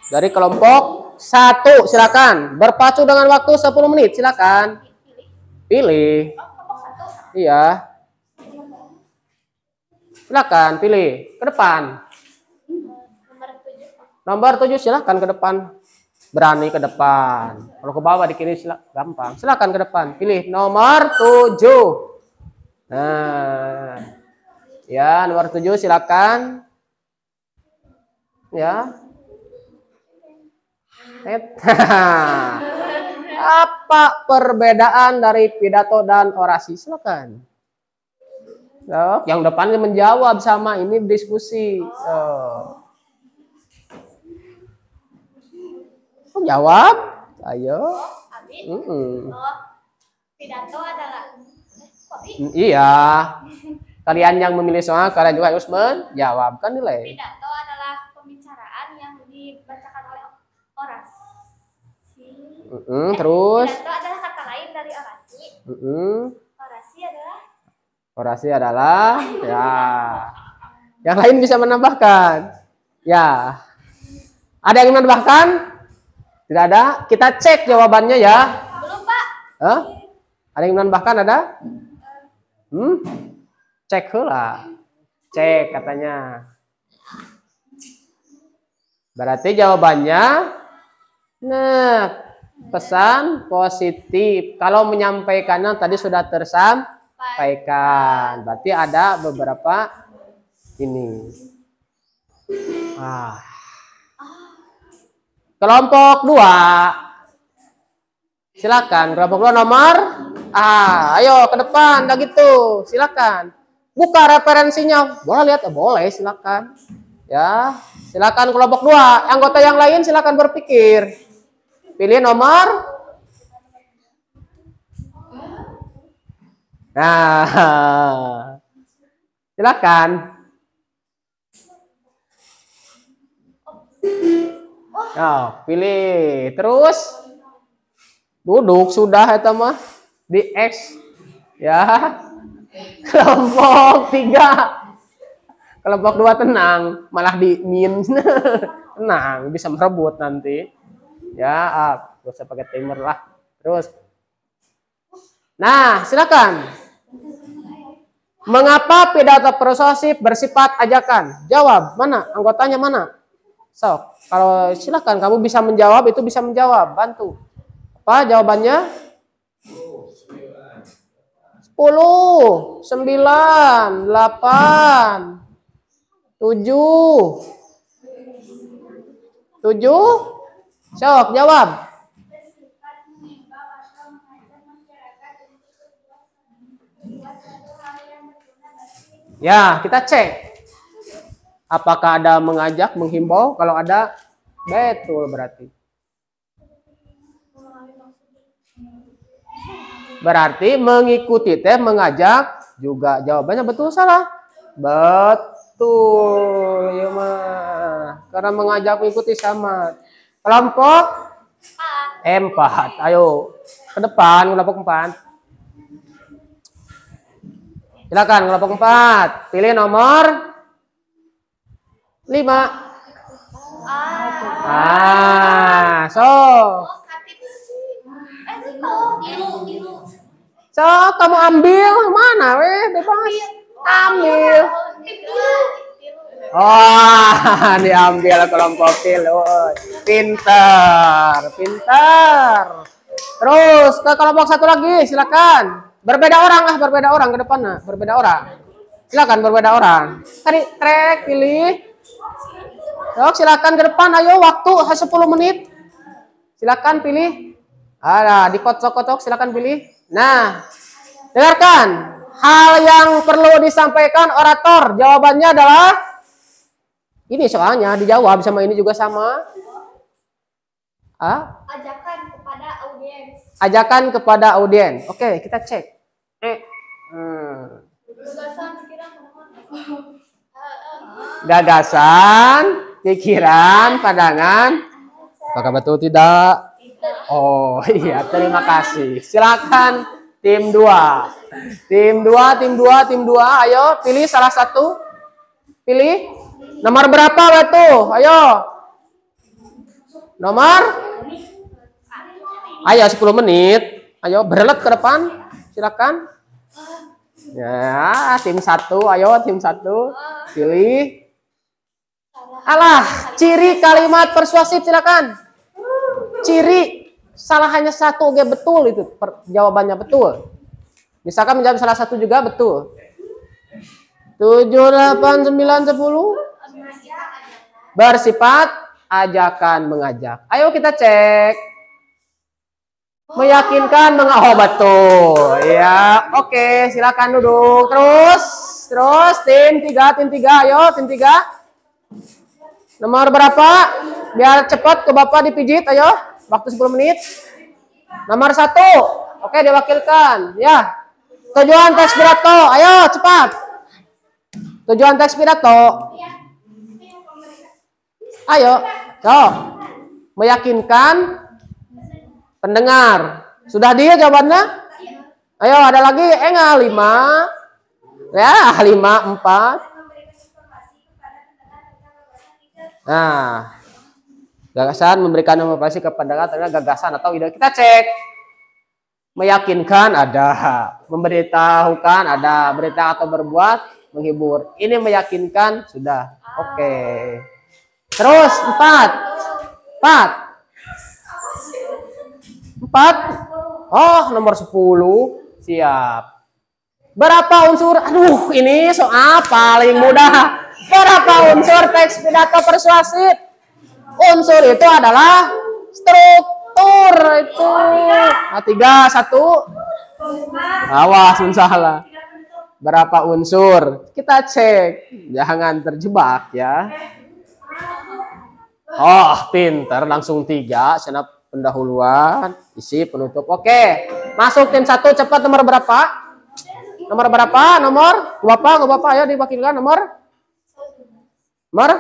Dari kelompok 1 silakan berpacu dengan waktu 10 menit silakan. Pilih. Iya. Silakan pilih ke depan. Nomor 7 silakan ke depan. Berani ke depan. Kalau ke bawah di kiri gampang. Silakan ke depan. Pilih nomor 7. Nah. Ya, nomor 7 silakan. Ya. Apa perbedaan dari pidato dan orasi? Silakan. Yang depannya menjawab sama ini diskusi. Jawab, ayo. Pidato adalah Iya. Kalian yang memilih soal, kalian juga harus menjawab kan nilai. pidato adalah pembicaraan yang dibacakan oleh orasi. Terus. Pidato adalah kata lain dari orasi. Orasi adalah ya. Yang lain bisa menambahkan. Ya. Ada yang menambahkan? Tidak ada? Kita cek jawabannya ya. Belum, Pak. Ada yang menambahkan ada? Cek lah. Cek katanya. Berarti jawabannya pesan positif. Kalau menyampaikannya tadi sudah tersampaikan. Berarti ada beberapa ini. Kelompok 2. Silakan. Kelompok 2 nomor ayo ke depan, dah gitu. Silakan. Buka referensinya. Boleh lihat? Boleh, silakan. Ya, silakan kelompok 2. Anggota yang lain silakan berpikir. Pilih nomor. Nah, silakan. Nah, pilih. Terus duduk sudah itu mah di X ya. Kelompok 3. Kelompok 2 tenang, malah di min. Tenang, bisa merebut nanti. Ya, gak usah pakai timer lah. Terus. Nah, silakan. Mengapa pidato persuasif bersifat ajakan? Jawab, mana? Anggotanya mana? So, kalau silakan kamu bisa menjawab, itu bisa menjawab, bantu. Apa jawabannya? 10, 9, 8, 7. 7. Sok, jawab. Ya, kita cek. Apakah ada mengajak, menghimbau? Kalau ada, betul berarti. Berarti mengikuti teh mengajak juga. Jawabannya betul salah? Betul, ya mah. Karena mengajak mengikuti sama. Kelompok 4. Ayo ke depan kelompok 4. Silakan kelompok 4. Pilih nomor 5. So. So, kamu ambil mana weh? Bebas. Ambil. Oh, diambil kelompok tilu. Pintar, pintar. Terus ke kelompok 1 lagi, silakan. Berbeda orang lah, berbeda orang ke depan nah, berbeda orang. Silakan berbeda orang. Tadi trek pilih. Sok, silakan ke depan, ayo waktu 10 menit. Silakan pilih. Ada dikotok-kotok, silakan pilih. Nah, dengarkan. Hal yang perlu disampaikan orator, jawabannya adalah ini soalnya dijawab sama ini juga sama. Ajakan kepada audiens. Ajakan kepada audiens. Oke, kita cek. Gagasan, pikiran, pandangan. Apakah betul tidak? Oh iya, terima kasih. Silakan tim 2. Tim 2, tim 2, tim 2. Ayo pilih salah satu. Pilih. Nomor berapa betul? Ayo. Nomor? Ayo 10 menit. Ayo berlet ke depan. Silakan. Ya, tim 1. Ayo tim 1. Pilih. Alah, ciri kalimat persuasif silakan. Ciri salah hanya satu, oke betul itu jawabannya betul. Misalkan menjawab salah satu juga betul. 7, 8, 9, 10. Bersifat ajakan mengajak. Ayo kita cek. Meyakinkan oh betul. Ya, oke, silakan duduk. Terus tim 3, ayo tim 3. Nomor berapa? Biar cepat ke Bapak dipijit, ayo. Waktu 10 menit. Nomor 1. Oke, diwakilkan. Ya. Tujuan teks pidato. Ayo, cepat. Tujuan teks pidato. Ayo, meyakinkan pendengar. Sudah dia jawabannya? Ayo, ada lagi? Enggak, 5. Ya, 5, 4. Nah, gagasan memberikan informasi kepada gagasan atau ide. Kita cek. Meyakinkan ada, memberitahukan ada, berita atau berbuat, menghibur. Ini meyakinkan sudah. Oke. Terus 4. Oh, nomor 10. Siap. Berapa unsur? Aduh, ini soal paling mudah. Berapa unsur teks pidato persuasif? Unsur itu adalah struktur itu. Nah, 3, 1. Awas, salah. Berapa unsur? Kita cek. Jangan terjebak ya. Oh, pinter. Langsung 3. Senap pendahuluan. Isi penutup. Oke. Masuk tim 1. Cepat nomor berapa? Nomor berapa? Nomor? Bapak, Bapak. Ayo diwakilkan nomor? Nomor?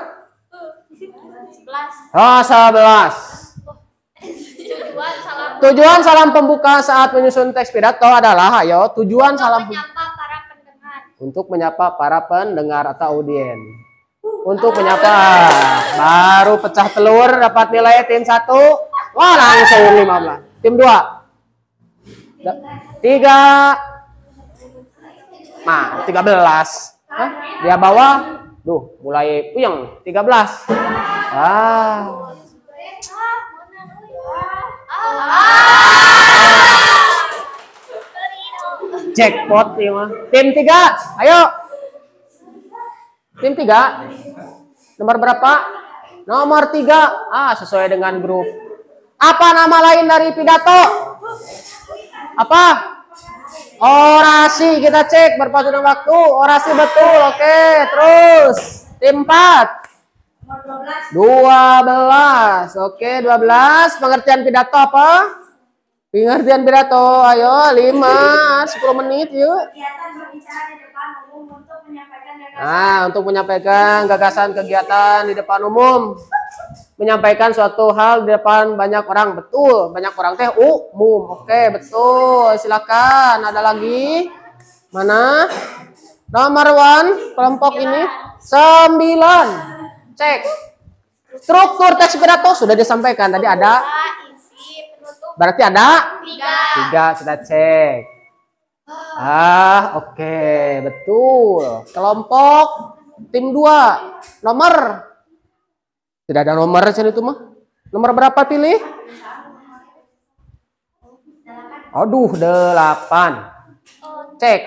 11. Tujuan salam pembuka saat menyusun teks pidato adalah, ayo, tujuan salam untuk menyapa para pendengar atau audien. Untuk menyapa, baru pecah telur dapat nilai tim 1. Wah, langsung 15. Tim 2. 3. Nah, 13. Hah? Dia bawah. Duh, mulai puyeng. 13. Jackpot ya mah. Tim 3, ayo. Tim 3. Nomor berapa? Nomor 3. Sesuai dengan grup. Apa nama lain dari pidato? Apa? Orasi. Kita cek berpacu dengan waktu. Orasi betul. Oke, terus. Tim 4. 12. Oke, 12. Pengertian pidato apa? Pengertian pidato. Ayo, 5, 10 menit yuk. Nah, untuk menyampaikan gagasan kegiatan di depan umum. Menyampaikan suatu hal di depan banyak orang. Betul. Banyak orang teh umum. Oke, betul. Silakan. Ada lagi? Mana? Nomor 1, kelompok ini 9. Cek. Struktur teks pidato sudah disampaikan. Tadi ada. Berarti ada 3. Kita cek. Oke, betul. Kelompok tim 2. Nomor. Tidak ada nomor di sini tuh mah. Nomor berapa pilih? Aduh, 8. Cek.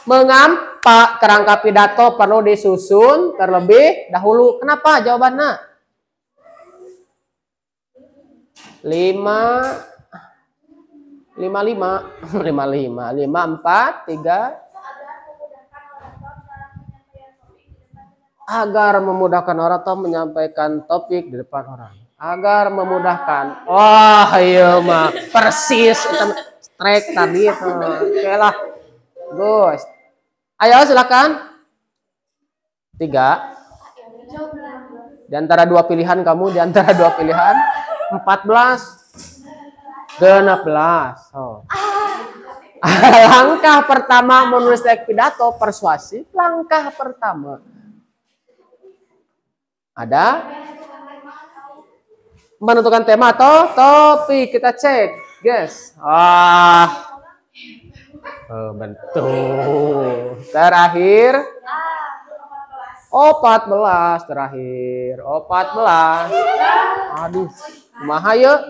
Mengapa kerangka pidato perlu disusun terlebih dahulu? Kenapa? Jawabannya 5, 4, 3. Agar memudahkan orator menyampaikan topik di depan orang. Agar memudahkan. Wah, iya mah persis strike tadi. Oke lah. Gus. Ayo silakan. 3. Di antara 2 pilihan kamu, di antara 2 pilihan 14, 16. Langkah pertama menulis teks pidato persuasif. Langkah pertama. Ada menentukan tema atau topik. Kita cek, guys. Betul. Terakhir 14 terakhir. 14. Aduh, kumaha ya?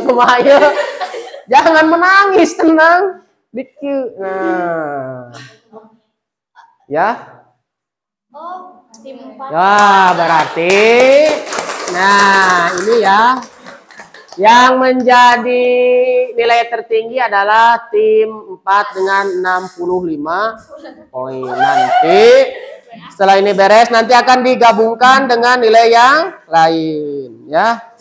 Kumaha ya? Jangan menangis, tenang. Dikit. Nah. Ya. Ya, berarti nah, ini ya. Yang menjadi nilai tertinggi adalah tim 4 dengan 65 poin. Nanti setelah ini beres, nanti akan digabungkan dengan nilai yang lain, ya.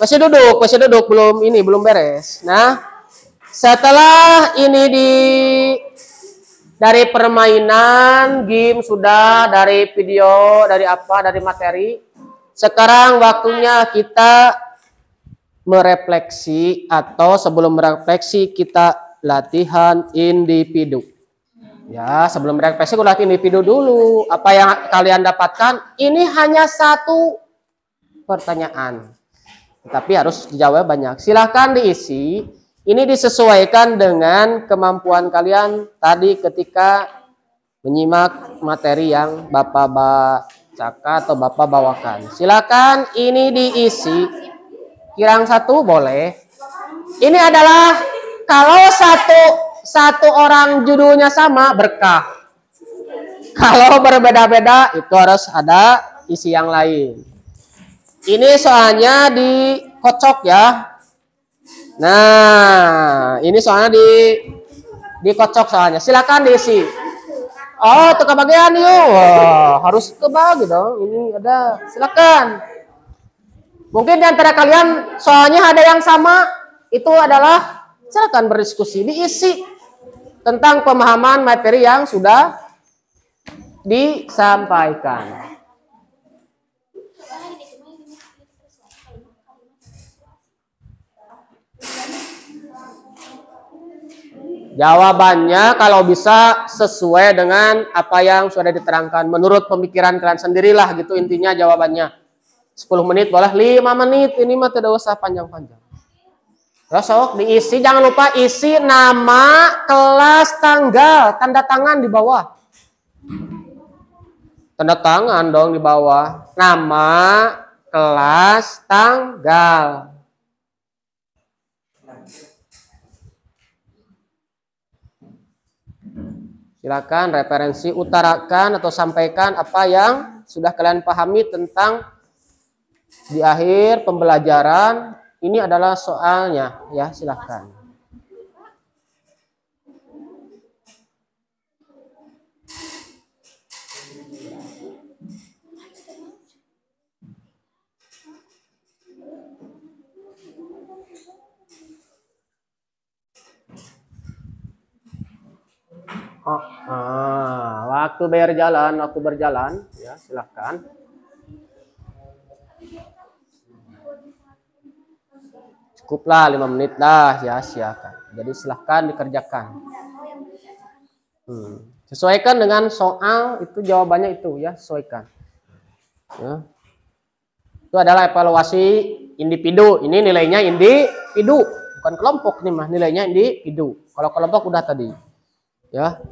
Masih duduk, belum beres. Nah, setelah ini dari permainan, game sudah, dari video, dari materi. Sekarang waktunya kita merefleksi, atau sebelum merefleksi kita latihan individu. Ya, sebelum merefleksi kita latihan individu dulu. Apa yang kalian dapatkan? Ini hanya 1 pertanyaan. Tapi harus dijawab banyak. Silahkan diisi. Ini disesuaikan dengan kemampuan kalian tadi ketika menyimak materi yang Bapak bacakan atau Bapak bawakan. Silakan ini diisi. Kirang 1 boleh. Ini adalah kalau satu orang judulnya sama, berkah. Kalau berbeda-beda itu harus ada isi yang lain. Ini soalnya dikocok ya. Nah, ini soalnya dikocok soalnya. Silakan diisi. Oh, itu kebagian yuk. Wah, harus kebagi dong. Ini ada. Silakan. Mungkin di antara kalian soalnya ada yang sama. Itu adalah silakan berdiskusi, diisi tentang pemahaman materi yang sudah disampaikan. Jawabannya kalau bisa sesuai dengan apa yang sudah diterangkan. Menurut pemikiran kalian sendirilah gitu intinya jawabannya. 10 menit boleh 5 menit. Ini mah tidak usah panjang-panjang. Ya sok diisi. Jangan lupa isi nama, kelas, tanggal. Tanda tangan di bawah. Tanda tangan dong di bawah. Nama, kelas, tanggal. Silakan referensi, utarakan atau sampaikan apa yang sudah kalian pahami tentang di akhir pembelajaran. Ini adalah soalnya ya, silakan. Waktu berjalan ya, silahkan. Cukuplah 5 menit lah ya, silakan. Jadi silahkan dikerjakan. Sesuaikan dengan soal itu, jawabannya itu ya, sesuaikan. Ya. Itu adalah evaluasi individu. Ini nilainya individu, bukan kelompok nih mah, nilainya individu. Kalau kelompok udah tadi. Ya.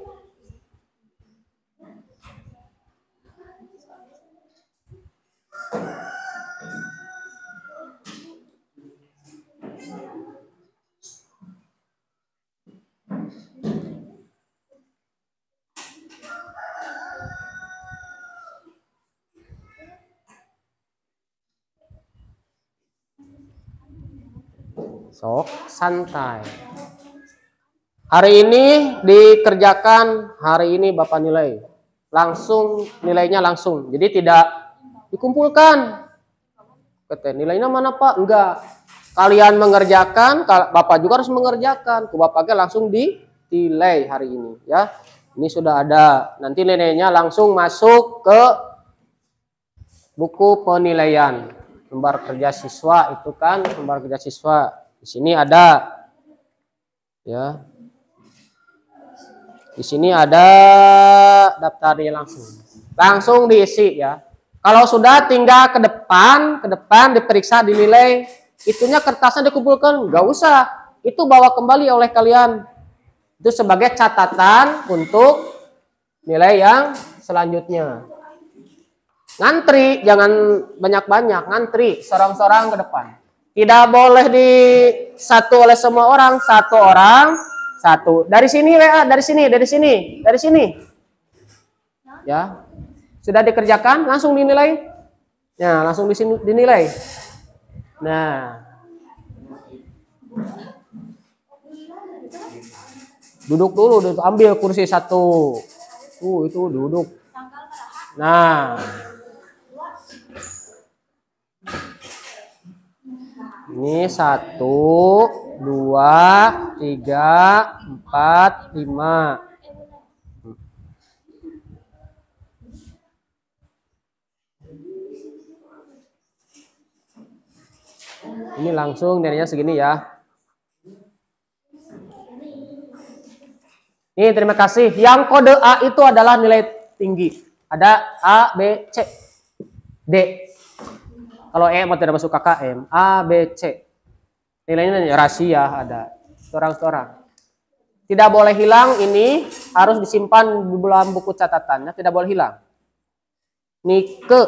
Sok santai. Hari ini dikerjakan, hari ini Bapak nilai. Langsung nilainya langsung. Jadi tidak dikumpulkan. Nilainya mana Pak? Enggak. Kalian mengerjakan, Bapak juga harus mengerjakan. Ke Bapaknya langsung dinilai hari ini ya. Ini sudah ada. Nanti nilainya langsung masuk ke buku penilaian. Lembar kerja siswa itu kan, lembar kerja siswa. Di sini ada ya. Di sini ada daftarnya langsung diisi ya. Kalau sudah tinggal ke depan diperiksa, dinilai, itunya kertasnya dikumpulkan, nggak usah. Itu bawa kembali oleh kalian. Itu sebagai catatan untuk nilai yang selanjutnya. Ngantri, jangan banyak-banyak, ngantri, sorang-sorang ke depan. Tidak boleh satu oleh semua orang, satu orang, satu. Dari sini, dari sini. Ya. Sudah dikerjakan, langsung dinilai. Nah, langsung di sini dinilai. Nah. Duduk dulu, ambil kursi satu. Itu duduk. Nah. Ini 1, 2, 3, 4, 5. Ini langsung nilainya segini ya. Ini terima kasih. Yang kode A itu adalah nilai tinggi. Ada A, B, C, D. Kalau E mau tidak masuk KKM, A, B, C. Nilainya rahasia ada. Seorang-seorang. Tidak boleh hilang, ini harus disimpan di dalam buku catatannya, tidak boleh hilang. Nike.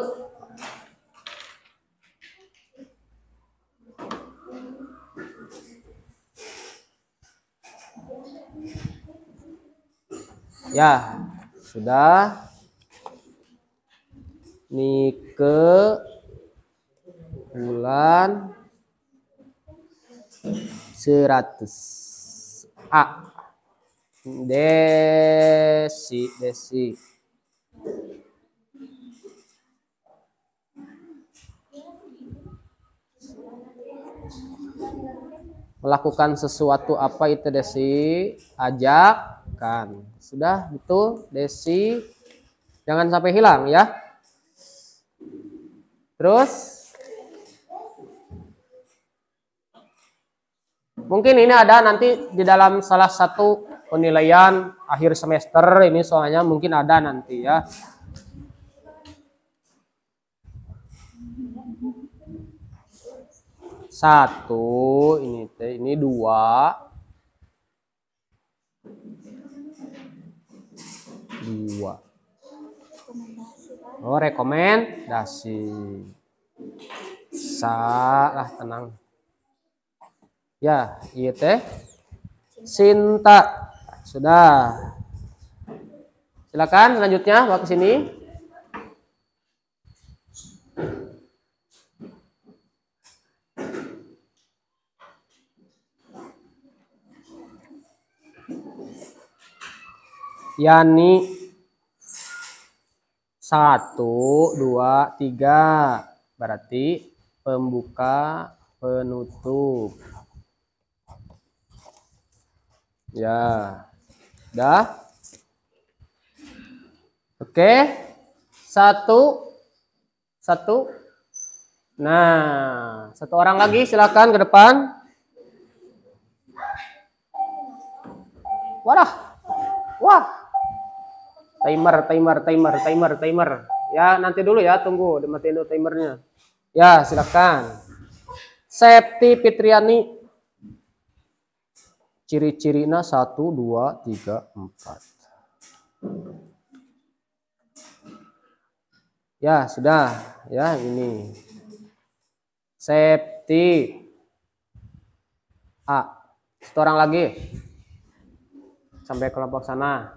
Ya, sudah. Nike silakan. 100. A. Desi. Melakukan sesuatu apa itu Desi? Ajakkan. Sudah betul Desi. Jangan sampai hilang ya. Terus mungkin ini ada nanti di dalam salah satu penilaian akhir semester ini soalnya mungkin ada nanti ya. Satu, ini 2. 2. Oh, rekomendasi. Salah, tenang. Ya, iya teh. Sinta. Sudah. Silakan selanjutnya bawa ke sini. Yani 1, 2, 3 berarti pembuka penutup ya dah. Oke, 1 nah 1 orang lagi silakan ke depan. Wah, timer. Ya, nanti dulu ya, tunggu dimatiin dulu timernya. Ya, silakan. Septi Fitriani. Ciri-cirina 1, 2, 3, 4. Ya, sudah. Ya, ini. Septi. A. 1 orang lagi. Sampai kelompok sana.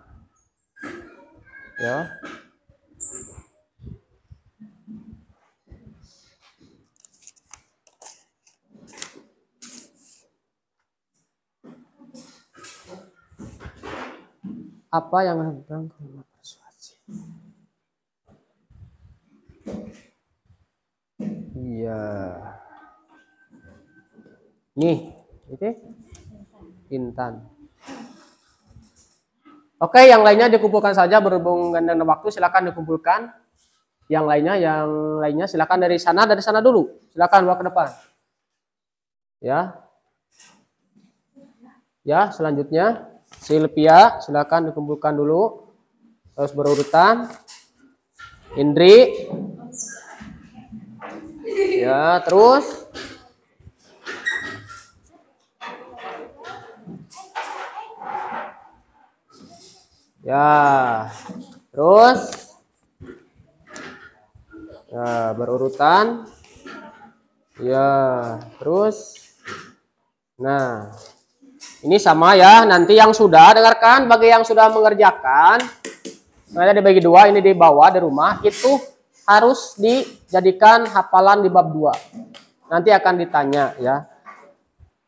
Ya. Apa yang tentang persuasi? Iya. Nih, itu Intan. Oke, yang lainnya dikumpulkan saja berhubung dengan waktu, silakan dikumpulkan. Yang lainnya silakan dari sana dulu. Silakan bawa ke depan. Ya. Ya, selanjutnya Silvia, silakan dikumpulkan dulu. Terus berurutan. Indri. Ya, terus ya, terus ya, berurutan. Ya, terus nah, ini sama ya. Nanti yang sudah dengarkan, bagi yang sudah mengerjakan, ada dibagi 2, ini di bawah di rumah, itu harus dijadikan hafalan di bab 2. Nanti akan ditanya ya.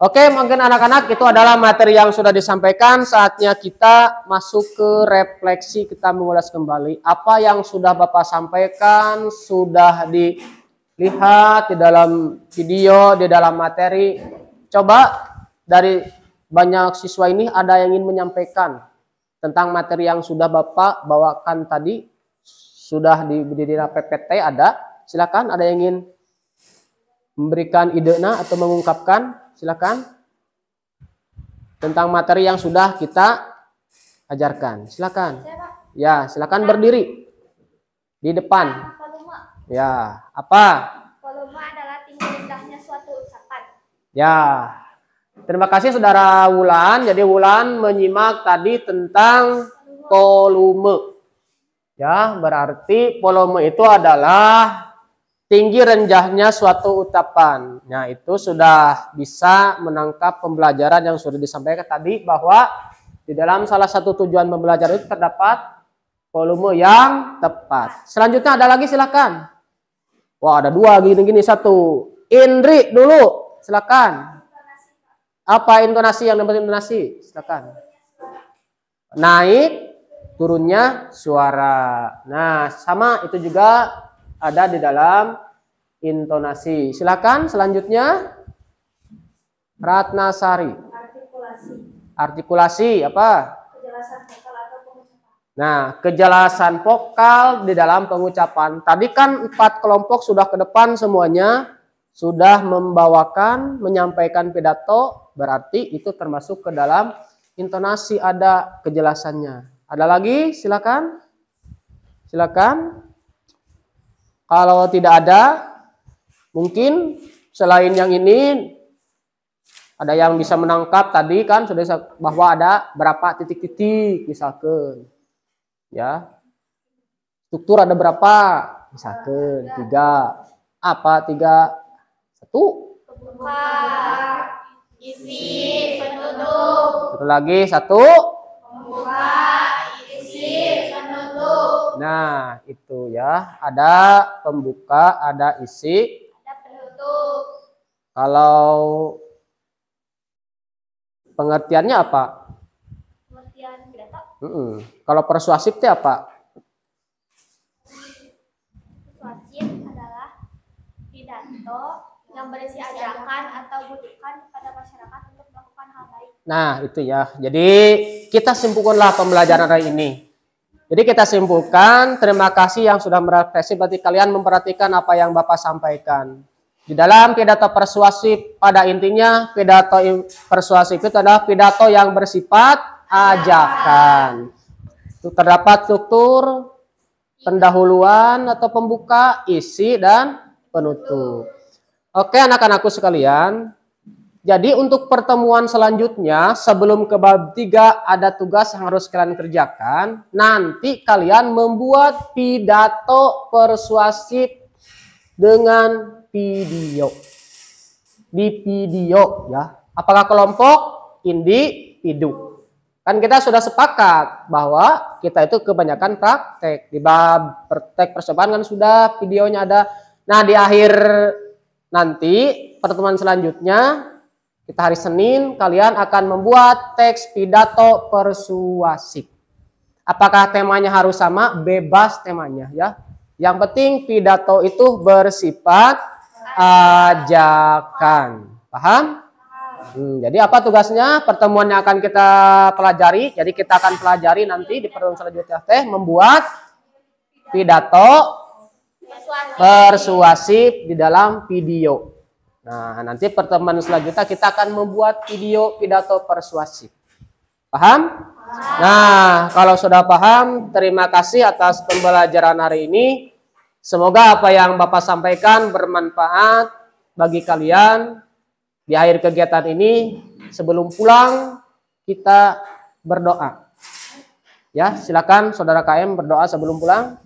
Oke, mungkin anak-anak itu adalah materi yang sudah disampaikan. Saatnya kita masuk ke refleksi, kita mengulas kembali apa yang sudah Bapak sampaikan, sudah dilihat di dalam video, di dalam materi. Coba dari banyak siswa ini ada yang ingin menyampaikan tentang materi yang sudah Bapak bawakan tadi, sudah di PPT ada. Silakan, ada yang ingin memberikan ide-nya atau mengungkapkan. Silakan tentang materi yang sudah kita ajarkan. Silakan. Ya, silakan berdiri di depan. Ya, apa? Volume adalah tinggi rendahnya suatu ucapan. Ya. Terima kasih Saudara Wulan. Jadi Wulan menyimak tadi tentang volume. Ya, berarti volume itu adalah tinggi rendahnya suatu ucapan. Nah, itu sudah bisa menangkap pembelajaran yang sudah disampaikan tadi, bahwa di dalam salah satu tujuan pembelajaran itu terdapat volume yang tepat. Selanjutnya ada lagi, silakan. Wah, ada 2 gini-gini 1. Indri dulu, silakan. Apa intonasi yang dapat intonasi? Silakan. Naik, turunnya suara. Nah, sama itu juga ada di dalam intonasi. Silakan selanjutnya. Ratnasari. Artikulasi apa? Nah, kejelasan vokal di dalam pengucapan. Tadi kan 4 kelompok sudah ke depan semuanya, sudah membawakan, menyampaikan pidato, berarti itu termasuk ke dalam intonasi, ada kejelasannya. Ada lagi? Silakan. Silakan. Kalau tidak ada, mungkin selain yang ini, ada yang bisa menangkap tadi kan sudah bahwa ada berapa titik-titik misalkan. Ya. Struktur ada berapa? Misalkan 3. Apa 3? 1. Buka, isi, penutup. Satu lagi 1. Membuka, isi, penutup. Nah, itu ya. Ada pembuka, ada isi, Ada penutup. kalau pengertiannya apa? Pengertian pidato. Kalau persuasif itu apa? Persuasif adalah pidato yang berisi ajakan atau bujukan kepada masyarakat untuk melakukan hal baik. Nah, itu ya. Jadi kita simpulkanlah pembelajaran hari ini. Jadi kita simpulkan, terima kasih yang sudah merefleksi, berarti kalian memperhatikan apa yang Bapak sampaikan. Di dalam pidato persuasif, pada intinya pidato persuasif itu adalah pidato yang bersifat ajakan. Itu terdapat struktur, pendahuluan atau pembuka, isi, dan penutup. Oke anak-anakku sekalian, jadi untuk pertemuan selanjutnya sebelum ke bab 3 ada tugas yang harus kalian kerjakan. Nanti kalian membuat pidato persuasif dengan video. Di video ya. Apakah kelompok, individu. Kan kita sudah sepakat bahwa kita itu kebanyakan praktek. Di bab praktek percobaan kan sudah videonya ada. Nah, di akhir nanti pertemuan selanjutnya kita hari Senin kalian akan membuat teks pidato persuasif. Apakah temanya harus sama? Bebas temanya ya. Yang penting pidato itu bersifat ajakan. Paham? Jadi apa tugasnya? Pertemuan yang akan kita pelajari. Jadi kita akan pelajari nanti di pertemuan selanjutnya membuat pidato persuasif di dalam video. Nah, nanti pertemuan selanjutnya kita akan membuat video pidato persuasif. Paham? Nah, kalau sudah paham, terima kasih atas pembelajaran hari ini. Semoga apa yang Bapak sampaikan bermanfaat bagi kalian. Di akhir kegiatan ini, sebelum pulang, kita berdoa. Ya, silakan Saudara KM berdoa sebelum pulang.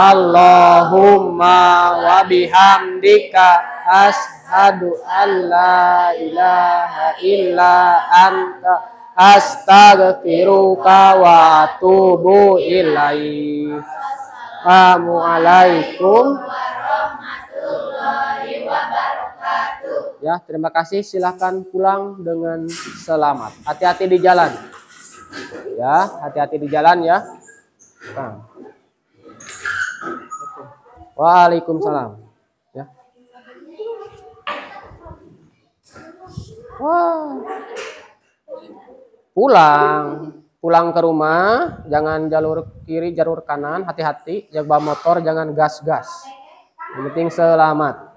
Allahumma wa bihamdika asyhadu an la ilaha illa anta astaghfiruka wa atubu ilaik. Assalamualaikum warahmatullahi wabarakatuh. Ya, terima kasih. Silahkan pulang dengan selamat. Hati-hati di jalan. Ya, hati-hati di jalan ya. Nah. Waalaikumsalam. Ya. Wah. Pulang ke rumah, jangan jalur kiri, jalur kanan, hati-hati, jaga motor, jangan gas-gas. Yang penting selamat.